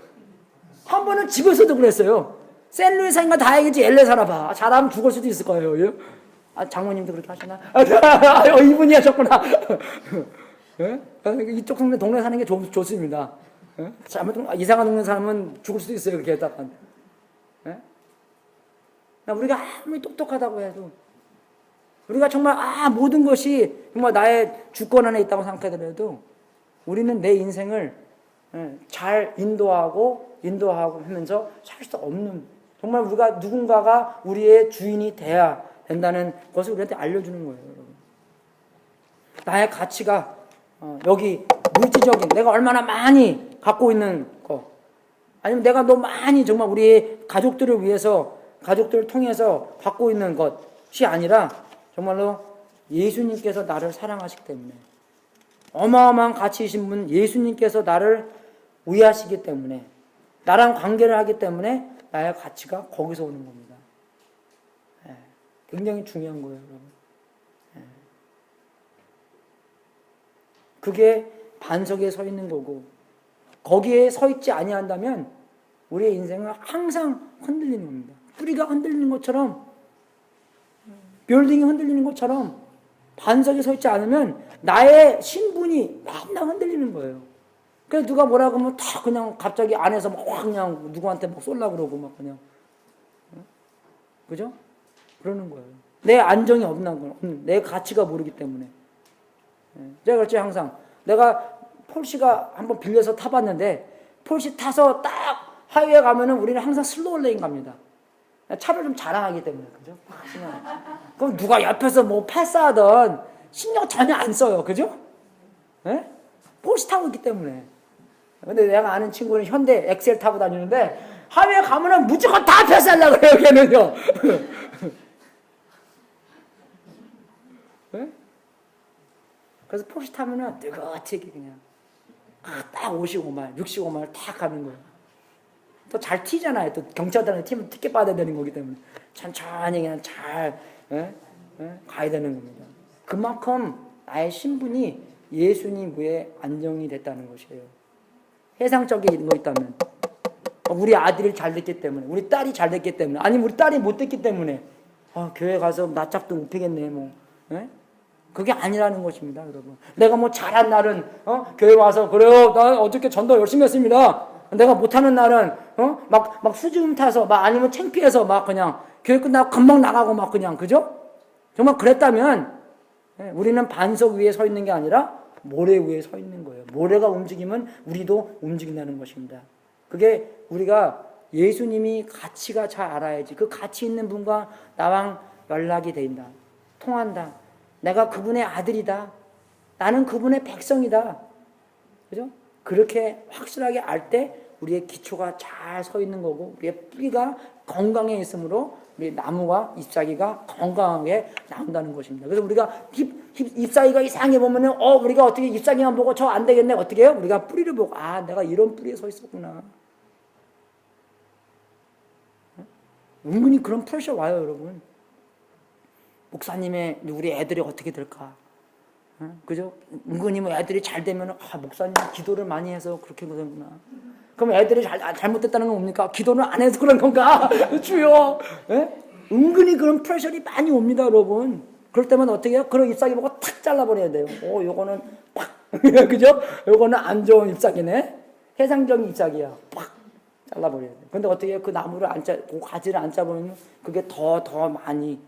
한 번은 집에서도 그랬어요. 샌루이스인가 다 해야겠지. LA 살아봐. 잘하면 죽을 수도 있을 거예요. 장모님도 그렇게 하시나? 이분이 하셨구나. 이쪽 동네 사는 게 좋습니다. 이상한 동네 사람은 죽을 수도 있어요. 그렇게 했다가. 우리가 아무리 똑똑하다고 해도 우리가 정말 모든 것이 정말 나의 주권 안에 있다고 생각하더라도 우리는 내 인생을 잘 인도하고 하면서 살 수 없는, 정말 우리가 누군가가 우리의 주인이 돼야 된다는 것을 우리한테 알려주는 거예요. 여러분. 나의 가치가 여기 물질적인 내가 얼마나 많이 갖고 있는 거, 아니면 내가 너무 많이 정말 우리의 가족들을 위해서 가족들을 통해서 갖고 있는 것이 아니라 정말로 예수님께서 나를 사랑하시기 때문에, 어마어마한 가치이신 분 예수님께서 나를 위하시기 때문에, 나랑 관계를 하기 때문에 나의 가치가 거기서 오는 겁니다. 굉장히 중요한 거예요, 여러분. 그게 반석에 서 있는 거고, 거기에 서 있지 아니한다면 우리의 인생은 항상 흔들리는 겁니다. 뿌리가 흔들리는 것처럼, 빌딩이 흔들리는 것처럼 반석에 서 있지 않으면 나의 신분이 맨날 흔들리는 거예요. 그래서 누가 뭐라고 하면 다 그냥 갑자기 안에서 막 그냥 누구한테 막 쏠라 그러고 막 그냥. 그죠? 그러는 거예요. 내 안정이 없는 거, 내 가치가 모르기 때문에. 제가 그렇지 항상. 내가 폴시가 한번 빌려서 타봤는데, 폴시 타서 딱 하이웨이 가면은 우리는 항상 슬로우 레인 갑니다. 차를 좀 자랑하기 때문에, 그죠? 그럼 누가 옆에서 뭐 패스하던 신경 전혀 안 써요, 그죠? 예? 폴시 타고 있기 때문에. 근데 내가 아는 친구는 현대 엑셀 타고 다니는데, 하이웨이 가면은 무조건 다 패스하려고 그래요, 걔는요. 예? 그래서 폴시 타면은 뜨겁게 그냥 딱 55마일, 65마일 딱 가는 거예요. 또 잘 튀잖아요. 또 경찰들한테 튀면 티켓 받아야 되는 거기 때문에 천천히 그냥 잘 가야 되는 겁니다. 그만큼 나의 신분이 예수님 위에 안정이 됐다는 것이에요. 세상적인 거 있다면, 우리 아들이 잘 됐기 때문에, 우리 딸이 잘 됐기 때문에, 아니면 우리 딸이 못 됐기 때문에 교회 가서 낮잡도 못 피겠네 뭐. 그게 아니라는 것입니다, 여러분. 내가 뭐 잘한 날은 교회 와서 그래요, 나 어저께 전도 열심히 했습니다. 내가 못하는 날은 막 수줍음 타서 막 아니면 창피해서 막 그냥 교회 끝나고 금방 나가고 막 그냥, 그죠? 정말 그랬다면 우리는 반석 위에 서 있는 게 아니라 모래 위에 서 있는 거예요. 모래가 움직이면 우리도 움직인다는 것입니다. 그게 우리가 예수님이 가치가 잘 알아야지, 그 가치 있는 분과 나랑 연락이 된다, 통한다. 내가 그분의 아들이다. 나는 그분의 백성이다. 그죠? 그렇게 확실하게 알 때 우리의 기초가 잘 서 있는 거고, 우리의 뿌리가 건강해 있으므로 우리 나무와 잎사귀가 건강하게 나온다는 것입니다. 그래서 우리가 잎사귀가 이상해 보면은 우리가 어떻게 잎사귀만 보고 저 안 되겠네, 어떻게 해요? 우리가 뿌리를 보고 내가 이런 뿌리에 서 있었구나. 은근히 그런 프레셔 와요, 여러분. 목사님의 우리 애들이 어떻게 될까? 그죠? 은근히 뭐 애들이 잘 되면 목사님 기도를 많이 해서 그렇게 그러는구나. 그럼 애들이 잘못됐다는 건 뭡니까? 기도를 안 해서 그런 건가? 주여. 예? 은근히 그런 프레셔리 많이 옵니다, 여러분. 그럴 때만 어떻게 해요? 그런 잎사귀 보고 탁 잘라버려야 돼요. 요거는 팍. 그죠? 요거는 안 좋은 잎사귀네. 해상적인 잎사귀야. 팍 잘라버려야 돼. 근데 어떻게 해요? 그 나무를 그 가지를 안 짜버리면 그게 더 많이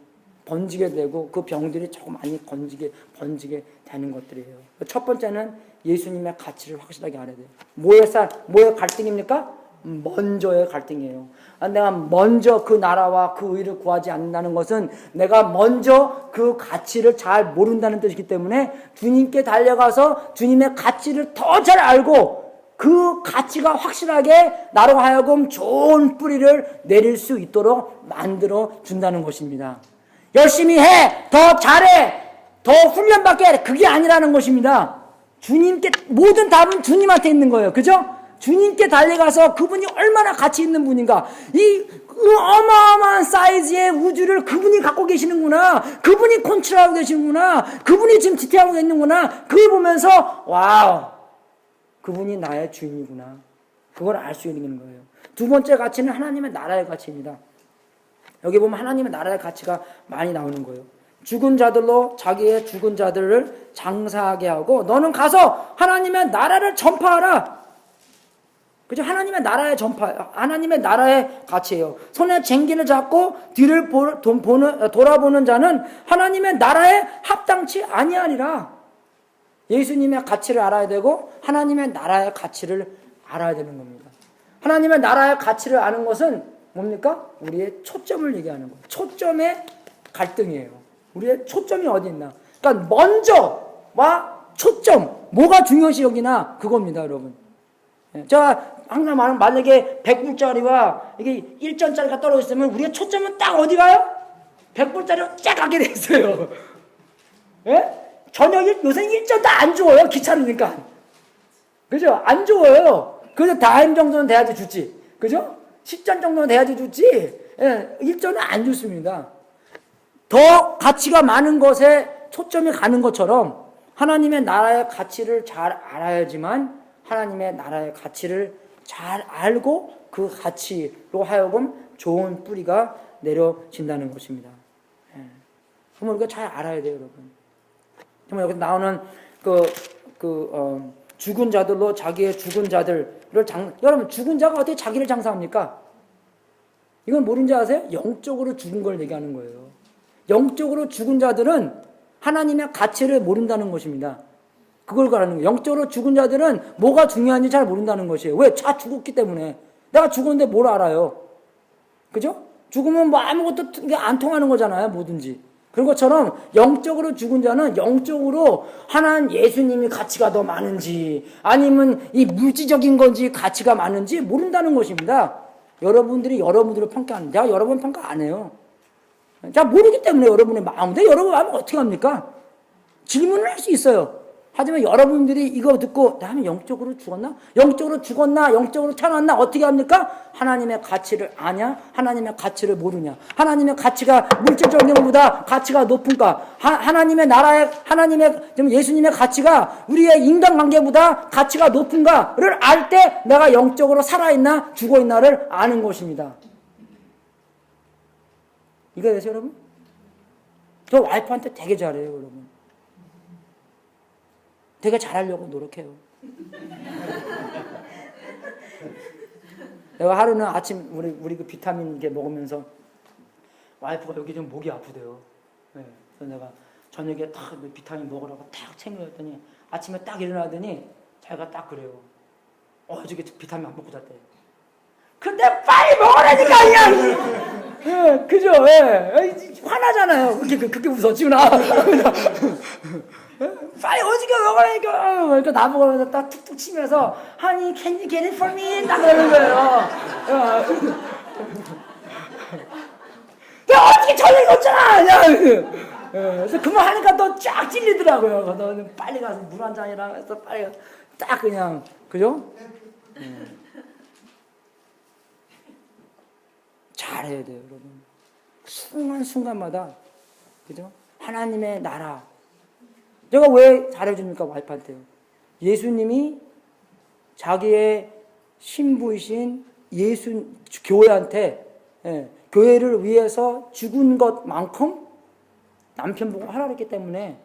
번지게 되고 그 병들이 조금 많이 번지게 되는 것들이에요. 첫 번째는 예수님의 가치를 확실하게 알아야 돼요. 뭐의 갈등입니까? 먼저의 갈등이에요. 내가 먼저 그 나라와 그 의를 구하지 않는다는 것은 내가 먼저 그 가치를 잘 모른다는 뜻이기 때문에 주님께 달려가서 주님의 가치를 더 잘 알고 그 가치가 확실하게 나로 하여금 좋은 뿌리를 내릴 수 있도록 만들어 준다는 것입니다. 열심히 해! 더 잘해! 더 훈련받게 해! 그게 아니라는 것입니다. 주님께, 모든 답은 주님한테 있는 거예요. 그죠? 주님께 달려가서 그분이 얼마나 가치 있는 분인가. 이 어마어마한 사이즈의 우주를 그분이 갖고 계시는구나. 그분이 컨트롤하고 계시는구나. 그분이 지금 지탱하고 있는구나. 그걸 보면서, 와우! 그분이 나의 주인이구나. 그걸 알 수 있는 거예요. 두 번째 가치는 하나님의 나라의 가치입니다. 여기 보면 하나님의 나라의 가치가 많이 나오는 거예요. 죽은 자들로 자기의 죽은 자들을 장사하게 하고 너는 가서 하나님의 나라를 전파하라. 그죠? 하나님의 나라의 가치예요. 손에 쟁기를 잡고 뒤를 돌아보는 자는 하나님의 나라에 합당치 아니하리라. 예수님의 가치를 알아야 되고 하나님의 나라의 가치를 알아야 되는 겁니다. 하나님의 나라의 가치를 아는 것은 뭡니까? 우리의 초점을 얘기하는 거예요. 초점의 갈등이에요. 우리의 초점이 어디 있나? 그러니까 먼저와 초점, 뭐가 중요시 여기나 그겁니다, 여러분. 제가 항상 말하는, 만약에 100불짜리와 이게 1전짜리가 떨어져 있으면 우리의 초점은 딱 어디 가요? 100불짜리로 쫙 가게 돼 있어요. 예? 요새 1전도 안 주어요. 귀찮으니까. 그죠? 안 주어요. 그래서 다임 정도는 돼야지 주지. 그죠? 10전 정도는 돼야지 주지. 예, 1전은 안 좋습니다. 더 가치가 많은 것에 초점이 가는 것처럼 하나님의 나라의 가치를 잘 알아야지만 하나님의 나라의 가치를 잘 알고 그 가치로 하여금 좋은 뿌리가 내려진다는 것입니다. 예. 그럼 우리가 잘 알아야 돼요, 여러분. 정말 여기 나오는 죽은 자들로 자기의 죽은 자들을 여러분, 죽은 자가 어떻게 자기를 장사합니까? 이건 모른지 아세요? 영적으로 죽은 걸 얘기하는 거예요. 영적으로 죽은 자들은 하나님의 가치를 모른다는 것입니다. 그걸 가르는 거예요. 영적으로 죽은 자들은 뭐가 중요한지 잘 모른다는 것이에요. 왜? 다 죽었기 때문에. 내가 죽었는데 뭘 알아요? 그죠? 죽으면 뭐 아무것도 안 통하는 거잖아요. 뭐든지. 그런 것처럼 영적으로 죽은 자는 영적으로 하나님 예수님이 가치가 더 많은지 아니면 이 물질적인 건지 가치가 많은지 모른다는 것입니다. 여러분들이 여러분들을 평가하는, 내가 여러분 평가 안 해요. 자, 모르기 때문에 여러분의 마음인데 여러분 마음은 어떻게 합니까? 질문을 할 수 있어요. 하지만 여러분들이 이거 듣고 나는 영적으로 죽었나? 영적으로 죽었나? 영적으로 태어났나? 어떻게 합니까? 하나님의 가치를 아냐? 하나님의 가치를 모르냐? 하나님의 가치가 물질적인 것보다 가치가 높은가? 하나님의 나라의, 예수님의 가치가 우리의 인간관계보다 가치가 높은가를 알 때 내가 영적으로 살아있나 죽어있나를 아는 것입니다. 이거 되세요, 여러분? 저 와이프한테 되게 잘해요, 여러분. 되게 잘하려고 노력해요. 내가 하루는 아침 우리 그 비타민 이게 먹으면서 와이프가 여기 좀 목이 아프대요. 네. 그래서 내가 저녁에 딱 비타민 먹으라고 딱 챙겨줬더니 아침에 딱 일어나더니 자기가 딱 그래요. 저기 비타민 안 먹고 잤대. 근데 빨리 먹으라니까 그냥. 예, 그죠? 예. 화나잖아요. 그렇게 웃어 지금 나. 빨리 어떻게 먹으라니까. 그러니까 나보고 딱 툭툭 치면서 Honey, can you get it for me? 딱 그러는 거예요. 야, 어떻게 저녁 먹잖아. 그래서 그만 하니까 또 쫙 찔리더라고요. 너 빨리 가서 물 한 잔이랑 해서 빨리 딱 그냥, 그죠? 잘해야 돼요, 여러분. 순간순간마다, 그죠? 하나님의 나라, 제가 왜 잘해줍니까? 와이프한테요. 예수님이 자기의 신부이신 교회한테, 교회를 위해서 죽은 것만큼 남편 보고 하라 그랬기 때문에,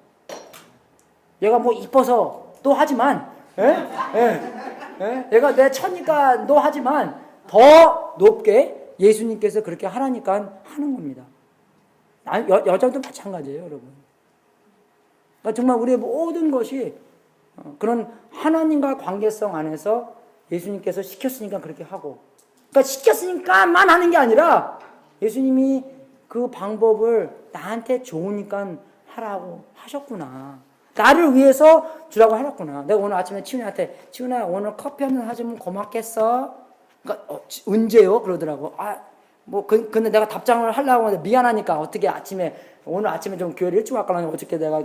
얘가 뭐 이뻐서 또 하지만, 얘가 내 처니까 너 하지만 더 높게 예수님께서 그렇게 하라니까 하는 겁니다. 여자도 마찬가지예요, 여러분. 그러니까 정말 우리의 모든 것이 그런 하나님과 관계성 안에서 예수님께서 시켰으니까 그렇게 하고, 그러니까 시켰으니까만 하는 게 아니라 예수님이 그 방법을 나한테 좋으니까 하라고 하셨구나. 나를 위해서 주라고 하셨구나. 내가 오늘 아침에 치훈이한테, 치훈아 오늘 커피 한잔 사주면 고맙겠어? 그러니까 언제요? 그러더라고. 근데 내가 답장을 하려고 하는데 미안하니까 어떻게 오늘 아침에 좀 교회를 일찍 왔거나 어저께 내가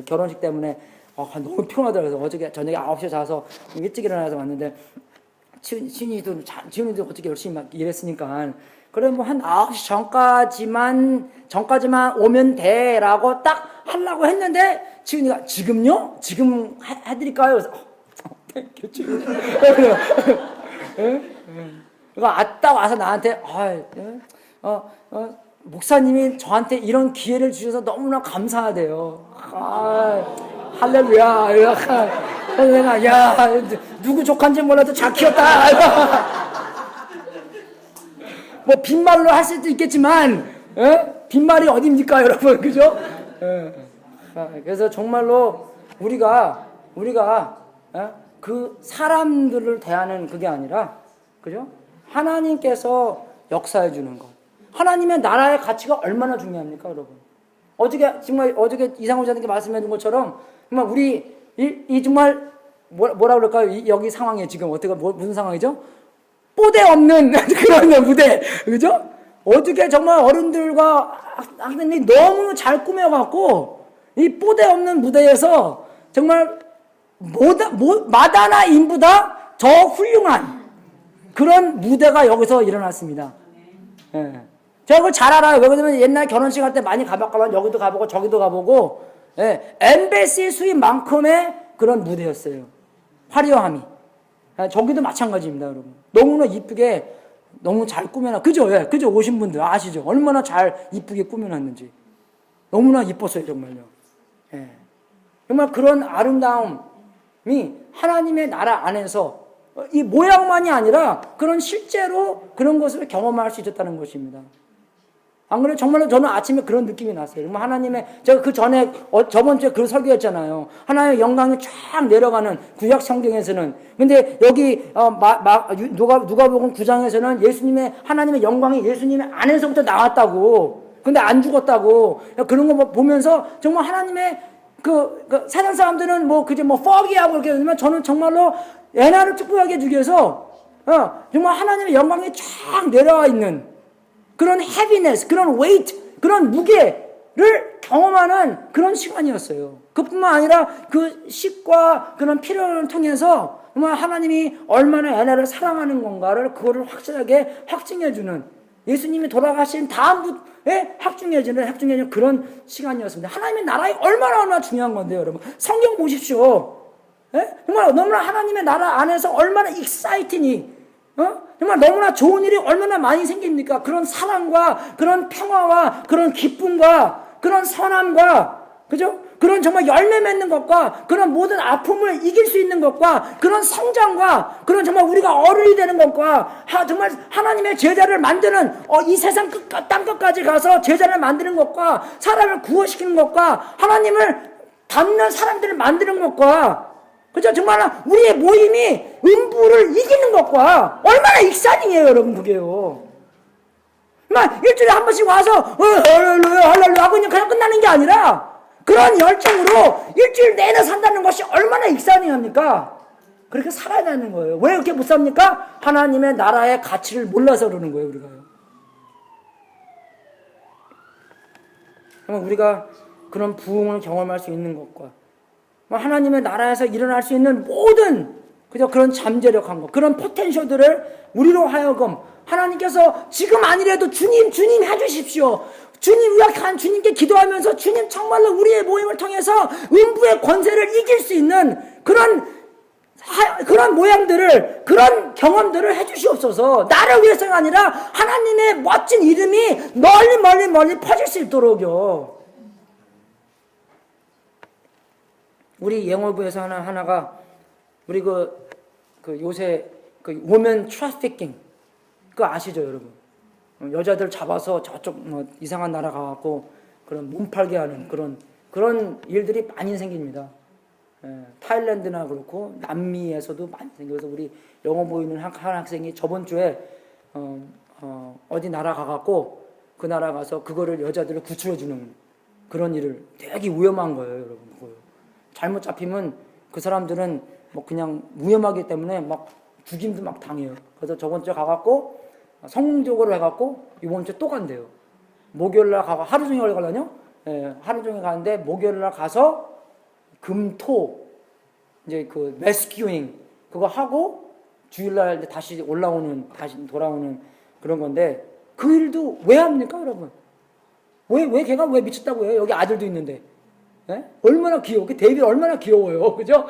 결혼식 때문에 너무 피곤하더라고요. 어저께 저녁에 9시에 자서 일찍 일어나서 왔는데 지훈이도 어떻게 열심히 막 일했으니까 그래 뭐 한 9시 전까지만 오면 돼라고 딱 하려고 했는데 지훈이가 지금요? 지금 해드릴까요? 그래서 그러니까 딱 와서 나한테 목사님이 저한테 이런 기회를 주셔서 너무나 감사하대요. 할렐루야. 내가 야 누구 조카인지 몰라도 잘 키웠다. 뭐 빈말로 할 수도 있겠지만 빈말이 어딥니까 여러분, 그죠? 그래서 정말로 우리가 그 사람들을 대하는 그게 아니라, 그죠? 하나님께서 역사해 주는 것, 하나님의 나라의 가치가 얼마나 중요합니까, 여러분? 어저께 이상호 자님께 말씀해 준 것처럼 정말 우리 이 정말 뭐라 그럴까요? 여기 상황에 지금 무슨 상황이죠? 뽀대 없는 그런 무대, 그죠? 어저께 정말 어른들과 학생들이 너무 잘 꾸며갖고 이 뽀대 없는 무대에서 정말 마다나 인보다 더 훌륭한 그런 무대가 여기서 일어났습니다. 제가 그걸 잘 알아요. 왜 그러냐면 옛날 결혼식 할 때 많이 가봤거든. 여기도 가보고 저기도 가보고, 엠베시 수입만큼의 그런 무대였어요. 화려함이. 저기도 마찬가지입니다, 여러분. 너무나 이쁘게 너무 잘 꾸며놨. 그죠? 그죠? 오신 분들 아시죠? 얼마나 잘 이쁘게 꾸며놨는지. 너무나 이뻤어요, 정말요. 정말 그런 아름다움이 하나님의 나라 안에서 이 모양만이 아니라 그런 실제로 그런 것을 경험할 수 있었다는 것입니다. 안 그래요? 정말로 저는 아침에 그런 느낌이 났어요. 정말 하나님의, 제가 그 전에 저번 주에 그런 설교했잖아요. 하나님의 영광이 쫙 내려가는 구약 성경에서는. 근데 여기 누가복음 9장에서는 하나님의 영광이 예수님의 안에서부터 나왔다고. 근데 안 죽었다고. 그런 거 보면서 정말 하나님의 세상 사람들은 foggy하고 이렇게 되지만 저는 정말로 애나를 축복하게 해주기 위해서 정말 하나님의 영광이 쫙 내려와 있는 그런 heaviness, 그런 weight, 그런 무게를 경험하는 그런 시간이었어요. 그뿐만 아니라 그 식과 그런 피로를 통해서 정말 하나님이 얼마나 애나를 사랑하는 건가를 그거를 확실하게 확증해주는, 예수님이 돌아가신 다음부에 확증해주는 그런 시간이었습니다. 하나님의 나라가 얼마나 중요한 건데요, 여러분. 성경 보십시오. 정말 너무나 하나님의 나라 안에서 얼마나 exciting이, 정말 너무나 좋은 일이 얼마나 많이 생깁니까? 그런 사랑과 그런 평화와 그런 기쁨과 그런 선함과, 그죠? 그런 정말 열매 맺는 것과 그런 모든 아픔을 이길 수 있는 것과 그런 성장과 그런 정말 우리가 어른이 되는 것과 정말 하나님의 제자를 만드는 이 세상 땅 끝까지 가서 제자를 만드는 것과 사람을 구원시키는 것과 하나님을 닮는 사람들을 만드는 것과, 그죠? 정말 우리의 모임이 음부를 이기는 것과 얼마나 익사닝이에요, 여러분, 그게요. 일주일에 한 번씩 와서 할렐루야 하고 그냥 끝나는 게 아니라 그런 열정으로 일주일 내내 산다는 것이 얼마나 익사닝합니까? 그렇게 살아야 되는 거예요. 왜 그렇게 못 삽니까? 하나님의 나라의 가치를 몰라서 그러는 거예요, 우리가요. 우리가 그런 부흥을 경험할 수 있는 것과 하나님의 나라에서 일어날 수 있는 모든 그죠? 그런 잠재력한 거, 그런 포텐셜들을 우리로 하여금 하나님께서 지금 아니래도 주님 해주십시오. 주님 의약한 주님께 기도하면서 주님 정말로 우리의 모임을 통해서 음부의 권세를 이길 수 있는 그런 모양들을, 그런 경험들을 해주시옵소서. 나를 위해서가 아니라 하나님의 멋진 이름이 멀리 퍼질 수 있도록요. 우리 영어부에서 하나가 우리 요새 women trafficking 그거 아시죠, 여러분? 여자들 잡아서 저쪽 이상한 나라 가갖고 그런 몸팔게 하는 그런 일들이 많이 생깁니다. 타일랜드나 그렇고 남미에서도 많이 생겨서 우리 영어 보이는 한 학생이 저번 주에 어디 나라 가갖고 그 나라 가서 그거를 여자들을 구출해주는 그런 일을 되게 위험한 거예요, 여러분. 잘못 잡히면 그 사람들은 뭐 그냥 위험하기 때문에 막 죽임도 막 당해요. 그래서 저번 주에 가갖고 성공적으로 해갖고 이번 주에 또 간대요. 목요일날 가고 하루 종일 가거든요. 하루 종일 가는데 목요일날 가서 금토 이제 그 레스큐잉 그거 하고 주일날 다시 돌아오는 그런 건데 그 일도 왜 합니까, 여러분? 왜 걔가 왜 미쳤다고 해요? 여기 아들도 있는데. 얼마나 귀여워. 데이비드 얼마나 귀여워요. 그죠?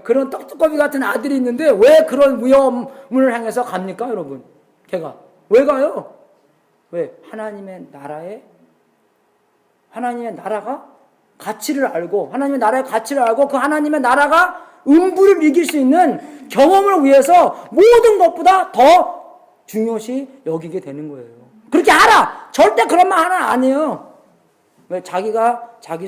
그런 떡두꺼비 같은 아들이 있는데 왜 그런 위험을 향해서 갑니까, 여러분? 걔가. 왜 가요? 왜? 하나님의 나라가 가치를 알고, 하나님의 나라의 가치를 알고 그 하나님의 나라가 음부를 이길 수 있는 경험을 위해서 모든 것보다 더 중요시 여기게 되는 거예요. 그렇게 하라! 절대 그런 말 하나 안 해요. 왜? 자기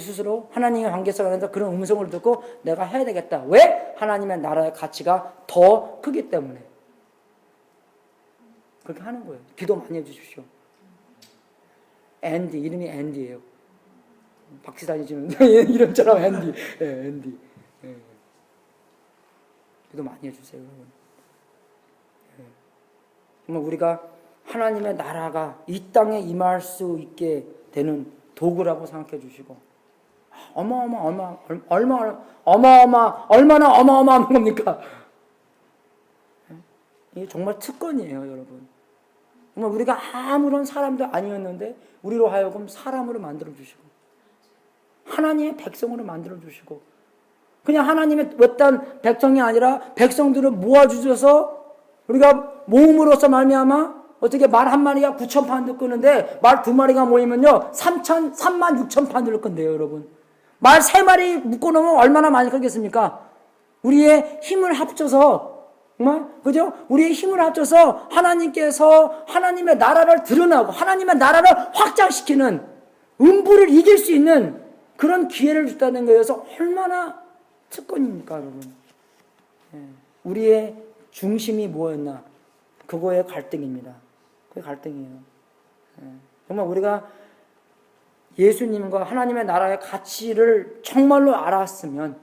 스스로 하나님의 관계성 안에서 그런 음성을 듣고 내가 해야 되겠다. 왜? 하나님의 나라의 가치가 더 크기 때문에. 그렇게 하는 거예요. 기도 많이 해주십시오. 앤디, 이름이 앤디예요. 박씨 다니시는 이름처럼 앤디. 앤디. 기도 많이 해주세요, 여러분. 정말 우리가 하나님의 나라가 이 땅에 임할 수 있게 되는 도구라고 생각해 주시고, 얼마나 어마어마한 겁니까? 이게 정말 특권이에요, 여러분. 정말 우리가 아무런 사람도 아니었는데 우리로 하여금 사람으로 만들어 주시고 하나님의 백성으로 만들어 주시고 그냥 하나님의 외딴 백성이 아니라 백성들을 모아 주셔서 우리가 모음으로써 말미암아 어떻게 말 한 마리가 9,000판도 끄는데 말 2마리가 모이면요 36,000판을 끈대요, 여러분. 말 3마리 묶어놓으면 얼마나 많이 끌겠습니까? 우리의 힘을 합쳐서 정말 그죠? 우리의 힘을 합쳐서 하나님께서 하나님의 나라를 드러나고 하나님의 나라를 확장시키는 음부를 이길 수 있는 그런 기회를 줬다는 거여서 얼마나 특권입니까, 여러분? 우리의 중심이 뭐였나? 그거의 갈등입니다. 그게 갈등이에요. 정말 우리가 예수님과 하나님의 나라의 가치를 정말로 알았으면,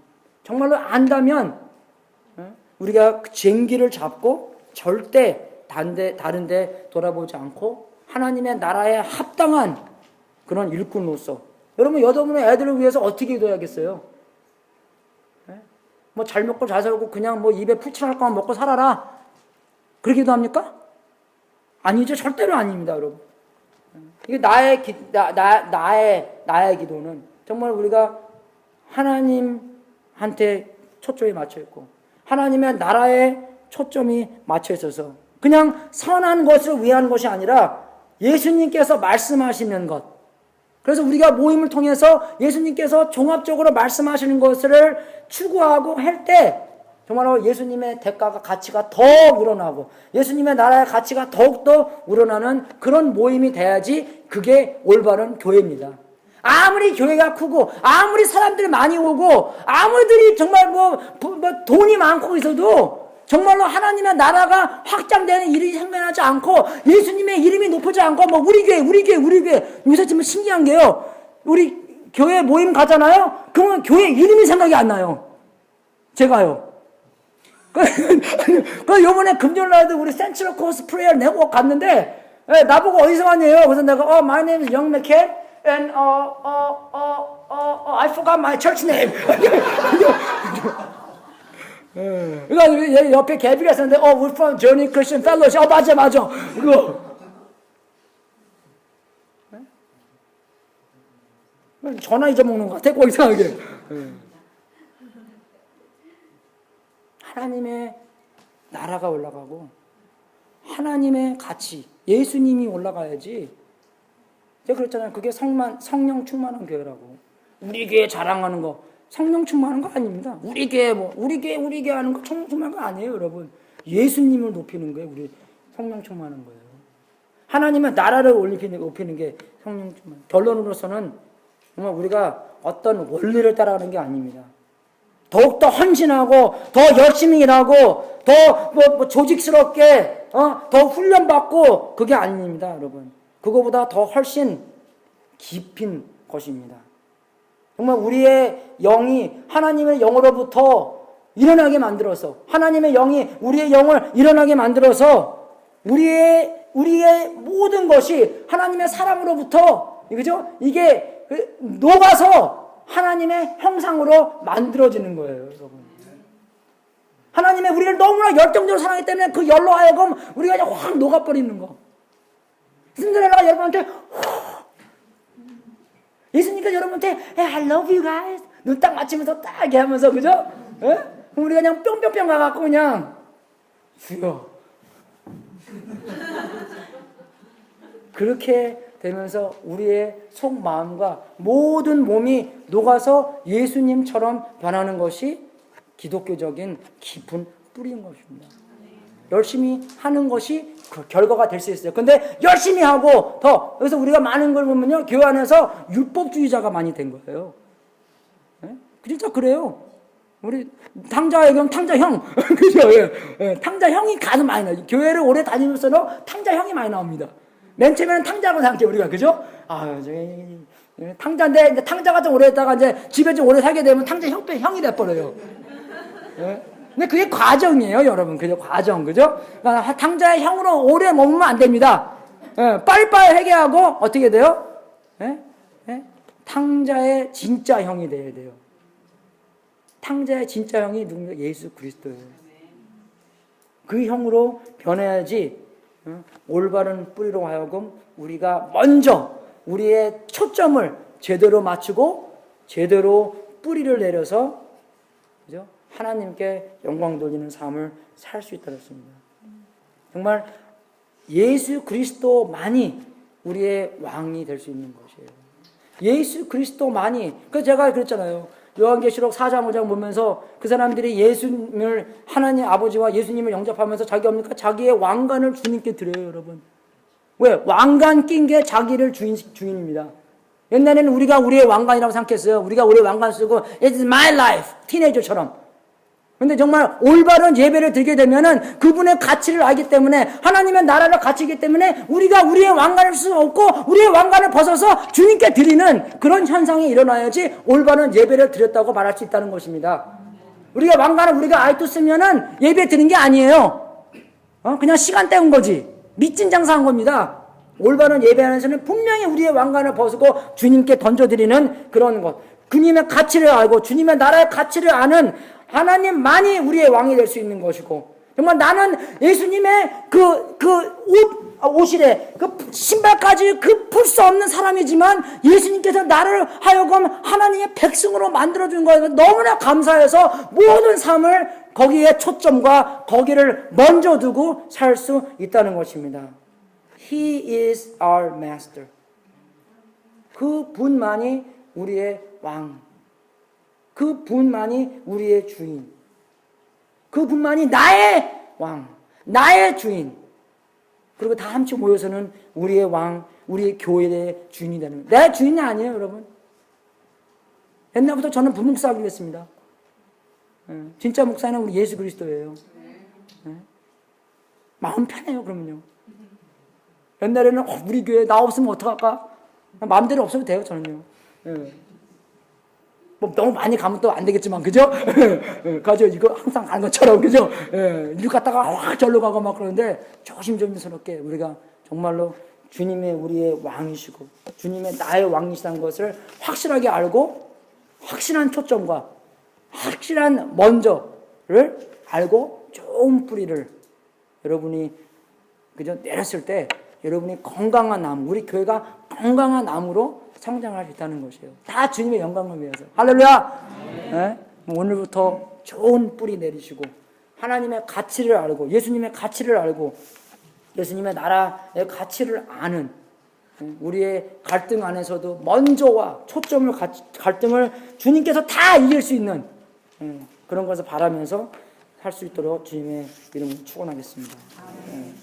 정말로 안다면 우리가 쟁기를 잡고 절대 다른 데 돌아보지 않고 하나님의 나라에 합당한 그런 일꾼으로서 여러분의 애들을 위해서 어떻게 기도해야겠어요? 뭐 잘 먹고 잘 살고 그냥 뭐 입에 풀칠할 거만 먹고 살아라. 그렇게 기도합니까? 아니죠. 절대로 아닙니다, 여러분. 이게 나의 기도는 정말 우리가 하나님한테 초점이 맞춰 있고 하나님의 나라에 초점이 맞춰 있어서 그냥 선한 것을 위한 것이 아니라 예수님께서 말씀하시는 것. 그래서 우리가 모임을 통해서 예수님께서 종합적으로 말씀하시는 것을 추구하고 할 때 정말로 예수님의 대가가 가치가 더 우러나고 예수님의 나라의 가치가 더욱더 우러나는 그런 모임이 돼야지 그게 올바른 교회입니다. 아무리 교회가 크고 아무리 사람들이 많이 오고 아무리 정말 뭐 돈이 많고 있어도 정말로 하나님의 나라가 확장되는 일이 생겨나지 않고 예수님의 이름이 높아지지 않고 뭐 우리 교회 요새 좀 신기한 게요. 우리 교회 모임 가잖아요. 그러면 교회 이름이 생각이 안 나요. 제가요. 그 요번에 금요일날도 우리 센트럴 코스 프레이어 네트워크 갔는데 나보고 어디서 왔냐요. 그래서 내가 my name is Young McCann and I forgot my church name. 그러니까 옆에 개비가 있었는데, we're from Journey Christian Fellowship. 맞아. 그거. 전화 잊어먹는 것 같아, 꼭 이상하게. 하나님의 나라가 올라가고, 하나님의 가치, 예수님이 올라가야지. 제가 그랬잖아요. 그게 성령 충만한 교회라고. 우리 교회 자랑하는 거, 성령 충만한 거 아닙니다. 우리 교회 하는 거 성령 충만한 거 아니에요, 여러분. 예수님을 높이는 거예요, 우리 성령 충만한 거예요. 하나님의 나라를 높이는 게 성령 충만. 결론으로서는 정말 우리가 어떤 원리를 따라가는 게 아닙니다. 더욱더 헌신하고, 더 열심히 일하고, 더 조직스럽게, 더 훈련받고, 그게 아닙니다, 여러분. 그거보다 더 훨씬 깊은 것입니다. 정말 우리의 영이 하나님의 영으로부터 일어나게 만들어서, 하나님의 영이 우리의 영을 일어나게 만들어서, 우리의 모든 것이 하나님의 사랑으로부터, 그죠? 이게 녹아서 하나님의 형상으로 만들어지는 거예요, 여러분. 하나님의 우리를 너무나 열정적으로 사랑하기 때문에 그 열로 하여금 우리가 그냥 확 녹아버리는 거. 신데렐라가 여러분한테 예수님께서 여러분한테 I love you guys 눈 딱 맞추면서 딱 이렇게 하면서, 그죠? 예? 그럼 우리가 그냥 뿅뿅뿅 가갖고 그냥 주여 그렇게 되면서 우리의 속마음과 모든 몸이 녹아서 예수님처럼 변하는 것이 기독교적인 깊은 뿌리인 것입니다. 열심히 하는 것이 그 결과가 될 수 있어요. 근데 열심히 하고 그래서 우리가 많은 걸 보면요, 교회 안에서 율법주의자가 많이 된 거예요. 예? 진짜 그래요. 우리 탕자형 그죠? 예. 탕자형이 가장 많이 나요. 교회를 오래 다니면서도 탕자형이 많이 나옵니다. 맨 처음에는 탕자라고 생각해 우리가, 그죠? 탕자인데 이제 탕자가 좀 오래 했다가 이제 집에 좀 오래 살게 되면 탕자 형이 돼버려요. 예? 근데 그게 과정이에요, 여러분. 그죠? 과정, 그죠? 그러니까 탕자의 형으로 오래 머물면 안 됩니다. 예, 빨리빨리 회개하고 어떻게 돼요? 예? 예? 탕자의 진짜 형이 돼야 돼요. 탕자의 진짜 형이 누군가? 예수 그리스도예요. 그 형으로 변해야지 올바른 뿌리로 하여금 우리가 먼저 우리의 초점을 제대로 맞추고 제대로 뿌리를 내려서, 그죠? 하나님께 영광 돌리는 삶을 살 수 있다는 것입니다. 정말 예수 그리스도만이 우리의 왕이 될 수 있는 것이에요. 예수 그리스도만이. 그래서 제가 그랬잖아요. 요한계시록 4장 5장 보면서 그 사람들이 예수님을, 하나님 아버지와 예수님을 영접하면서 자기의 왕관을 주님께 드려요, 여러분. 왜? 왕관 낀 게 자기를 주인입니다. 옛날에는 우리가 우리의 왕관이라고 생각했어요. 우리가 우리의 왕관 쓰고 It's my life, 티네이저처럼. 근데 정말 올바른 예배를 드리게 되면은 그분의 가치를 알기 때문에, 하나님의 나라를 가치이기 때문에 우리가 우리의 왕관을 쓸 수 없고 우리의 왕관을 벗어서 주님께 드리는 그런 현상이 일어나야지 올바른 예배를 드렸다고 말할 수 있다는 것입니다. 우리가 왕관을 우리가 아이도 쓰면은 예배 드린 게 아니에요. 그냥 시간 때운 거지. 미친 장사한 겁니다. 올바른 예배하면서는 분명히 우리의 왕관을 벗고 주님께 던져드리는 그런 것. 주님의 가치를 알고 주님의 나라의 가치를 아는 하나님만이 우리의 왕이 될 수 있는 것이고, 정말 나는 예수님의 옷이래, 신발까지 풀 수 없는 사람이지만 예수님께서 나를 하여금 하나님의 백성으로 만들어준 거예요. 너무나 감사해서 모든 삶을 거기에 초점과 거기를 먼저 두고 살 수 있다는 것입니다. He is our master. 그 분만이 우리의 왕. 그 분만이 우리의 주인. 그 분만이 나의 왕, 나의 주인. 그리고 다 함께 모여서는 우리의 왕, 우리의 교회의 주인이 되는 거예요. 내 주인이 아니에요, 여러분. 옛날부터 저는 부목사 하기로 했습니다. 진짜 목사는 우리 예수 그리스도예요. 마음 편해요, 그러면요. 옛날에는 우리 교회 나 없으면 어떡할까? 마음대로 없어도 돼요, 저는요. 뭐 너무 많이 가면 또 안 되겠지만, 그죠? 가죠. 이거 항상 가는 것처럼, 그죠? 이리 갔다가 확 절로 가고 막 그러는데 조심스럽게 우리가 정말로 주님의 우리의 왕이시고 주님의 나의 왕이시다는 것을 확실하게 알고 확실한 초점과 확실한 먼저 알고 좋은 뿌리를 여러분이 그저 내렸을 때 여러분이 건강한 나무, 우리 교회가 건강한 나무로 성장할 수 있다는 것이에요. 다 주님의 영광을 위해서. 할렐루야! 네? 오늘부터 좋은 뿌리 내리시고 하나님의 가치를 알고 예수님의 가치를 알고 예수님의 나라의 가치를 아는 우리의 갈등 안에서도 먼저와 초점을 갈등을 주님께서 다 이길 수 있는 그런 것을 바라면서 할 수 있도록 주님의 이름을 축원하겠습니다.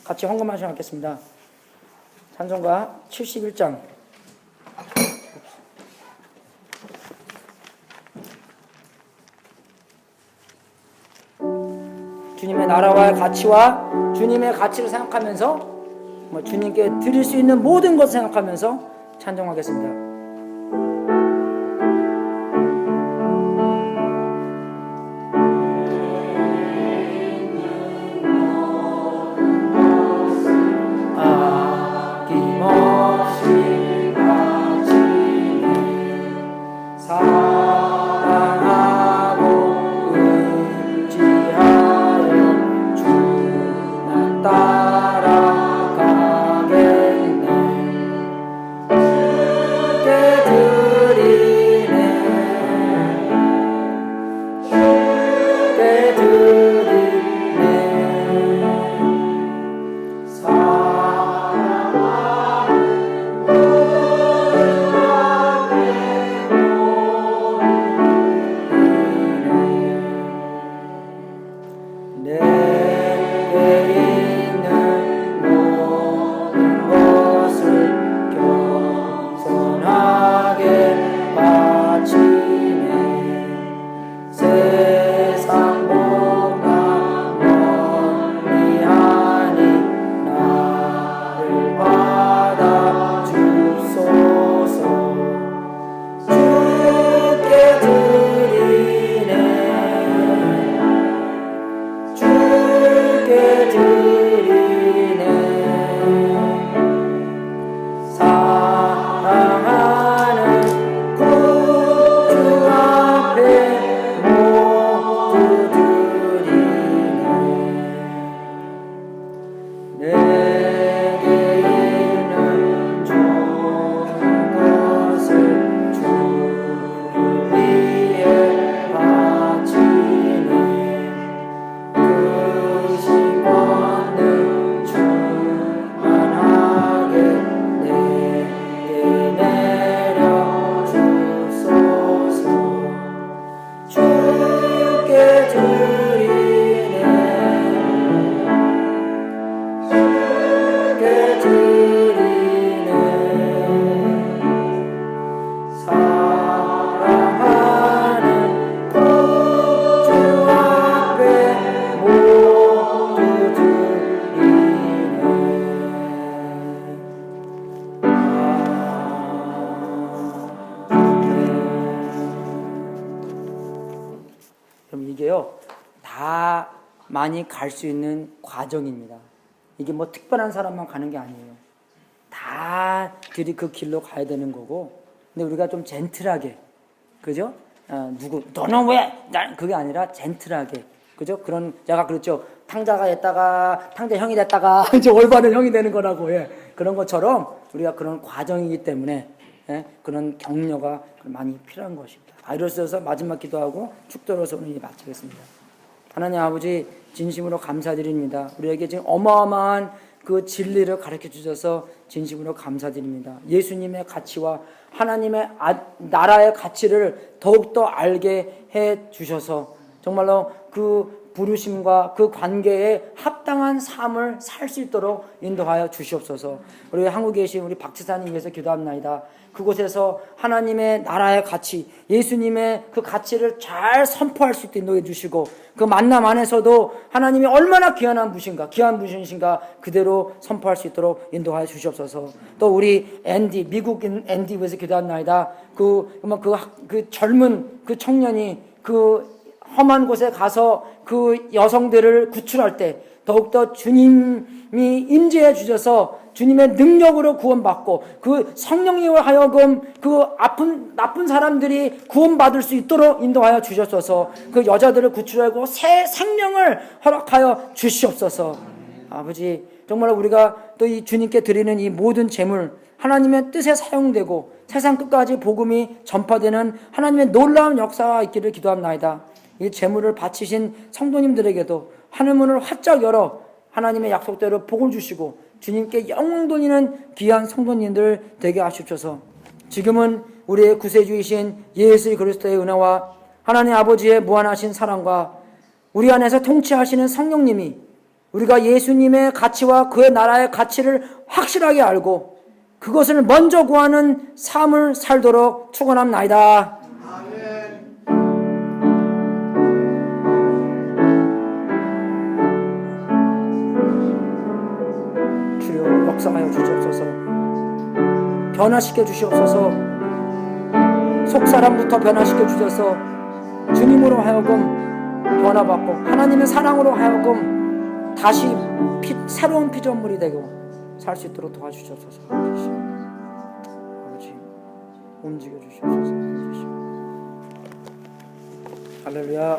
같이 헌금하시면 하겠습니다. 찬송가 71장 주님의 나라와 가치와 주님의 가치를 생각하면서 주님께 드릴 수 있는 모든 것을 생각하면서 찬송하겠습니다. 다 많이 갈 수 있는 과정입니다. 이게 뭐 특별한 사람만 가는 게 아니에요. 다들이 그 길로 가야 되는 거고, 근데 우리가 좀 젠틀하게, 그죠? 너는 왜? 그게 아니라 젠틀하게, 그죠? 그런, 제가 그랬죠. 탕자가 됐다가, 탕자 형이 됐다가, 이제 올바른 형이 되는 거라고, 예. 그런 것처럼 우리가 그런 과정이기 때문에, 예? 그런 격려가 많이 필요한 것입니다. 이로써 마지막 기도하고 축도로서 오늘 마치겠습니다. 하나님 아버지, 진심으로 감사드립니다. 우리에게 지금 어마어마한 그 진리를 가르쳐 주셔서 진심으로 감사드립니다. 예수님의 가치와 하나님의 나라의 가치를 더욱더 알게 해 주셔서 정말로 그 부르심과 그 관계에 합당한 삶을 살 수 있도록 인도하여 주시옵소서. 우리 한국에 계신 우리 박지사님 위해서 기도합니다. 그곳에서 하나님의 나라의 가치, 예수님의 그 가치를 잘 선포할 수 있도록 인도해 주시고, 그 만남 안에서도 하나님이 얼마나 귀한 분이신가 그대로 선포할 수 있도록 인도하여 주시옵소서. 또 우리 미국인 앤디 위해서 기도합니다. 그 젊은 그 청년이 그 험한 곳에 가서 그 여성들을 구출할 때 더욱더 주님이 임재해 주셔서 주님의 능력으로 구원받고 그 성령님을 하여금 그 나쁜 사람들이 구원받을 수 있도록 인도하여 주셨소서. 그 여자들을 구출하고 새 생명을 허락하여 주시옵소서. 아버지, 정말 우리가 또 이 주님께 드리는 이 모든 제물 하나님의 뜻에 사용되고 세상 끝까지 복음이 전파되는 하나님의 놀라운 역사가 있기를 기도합나이다. 이 제물을 바치신 성도님들에게도 하늘문을 활짝 열어 하나님의 약속대로 복을 주시고 주님께 영광 돌리는 귀한 성도님들 되게 하시옵소서. 지금은 우리의 구세주이신 예수 그리스도의 은혜와 하나님 아버지의 무한하신 사랑과 우리 안에서 통치하시는 성령님이 우리가 예수님의 가치와 그의 나라의 가치를 확실하게 알고 그것을 먼저 구하는 삶을 살도록 축원합나이다. 주여 역사하여 주시옵소서. 변화시켜 주시옵소서. 속사람부터 변화시켜 주셔서 주님으로 하여금 변화받고 하나님의 사랑으로 하여금 다시 새로운 피조물이 되고 살 수 있도록 도와주시옵소서. 아버지 움직여 주시옵소서. 할렐루야.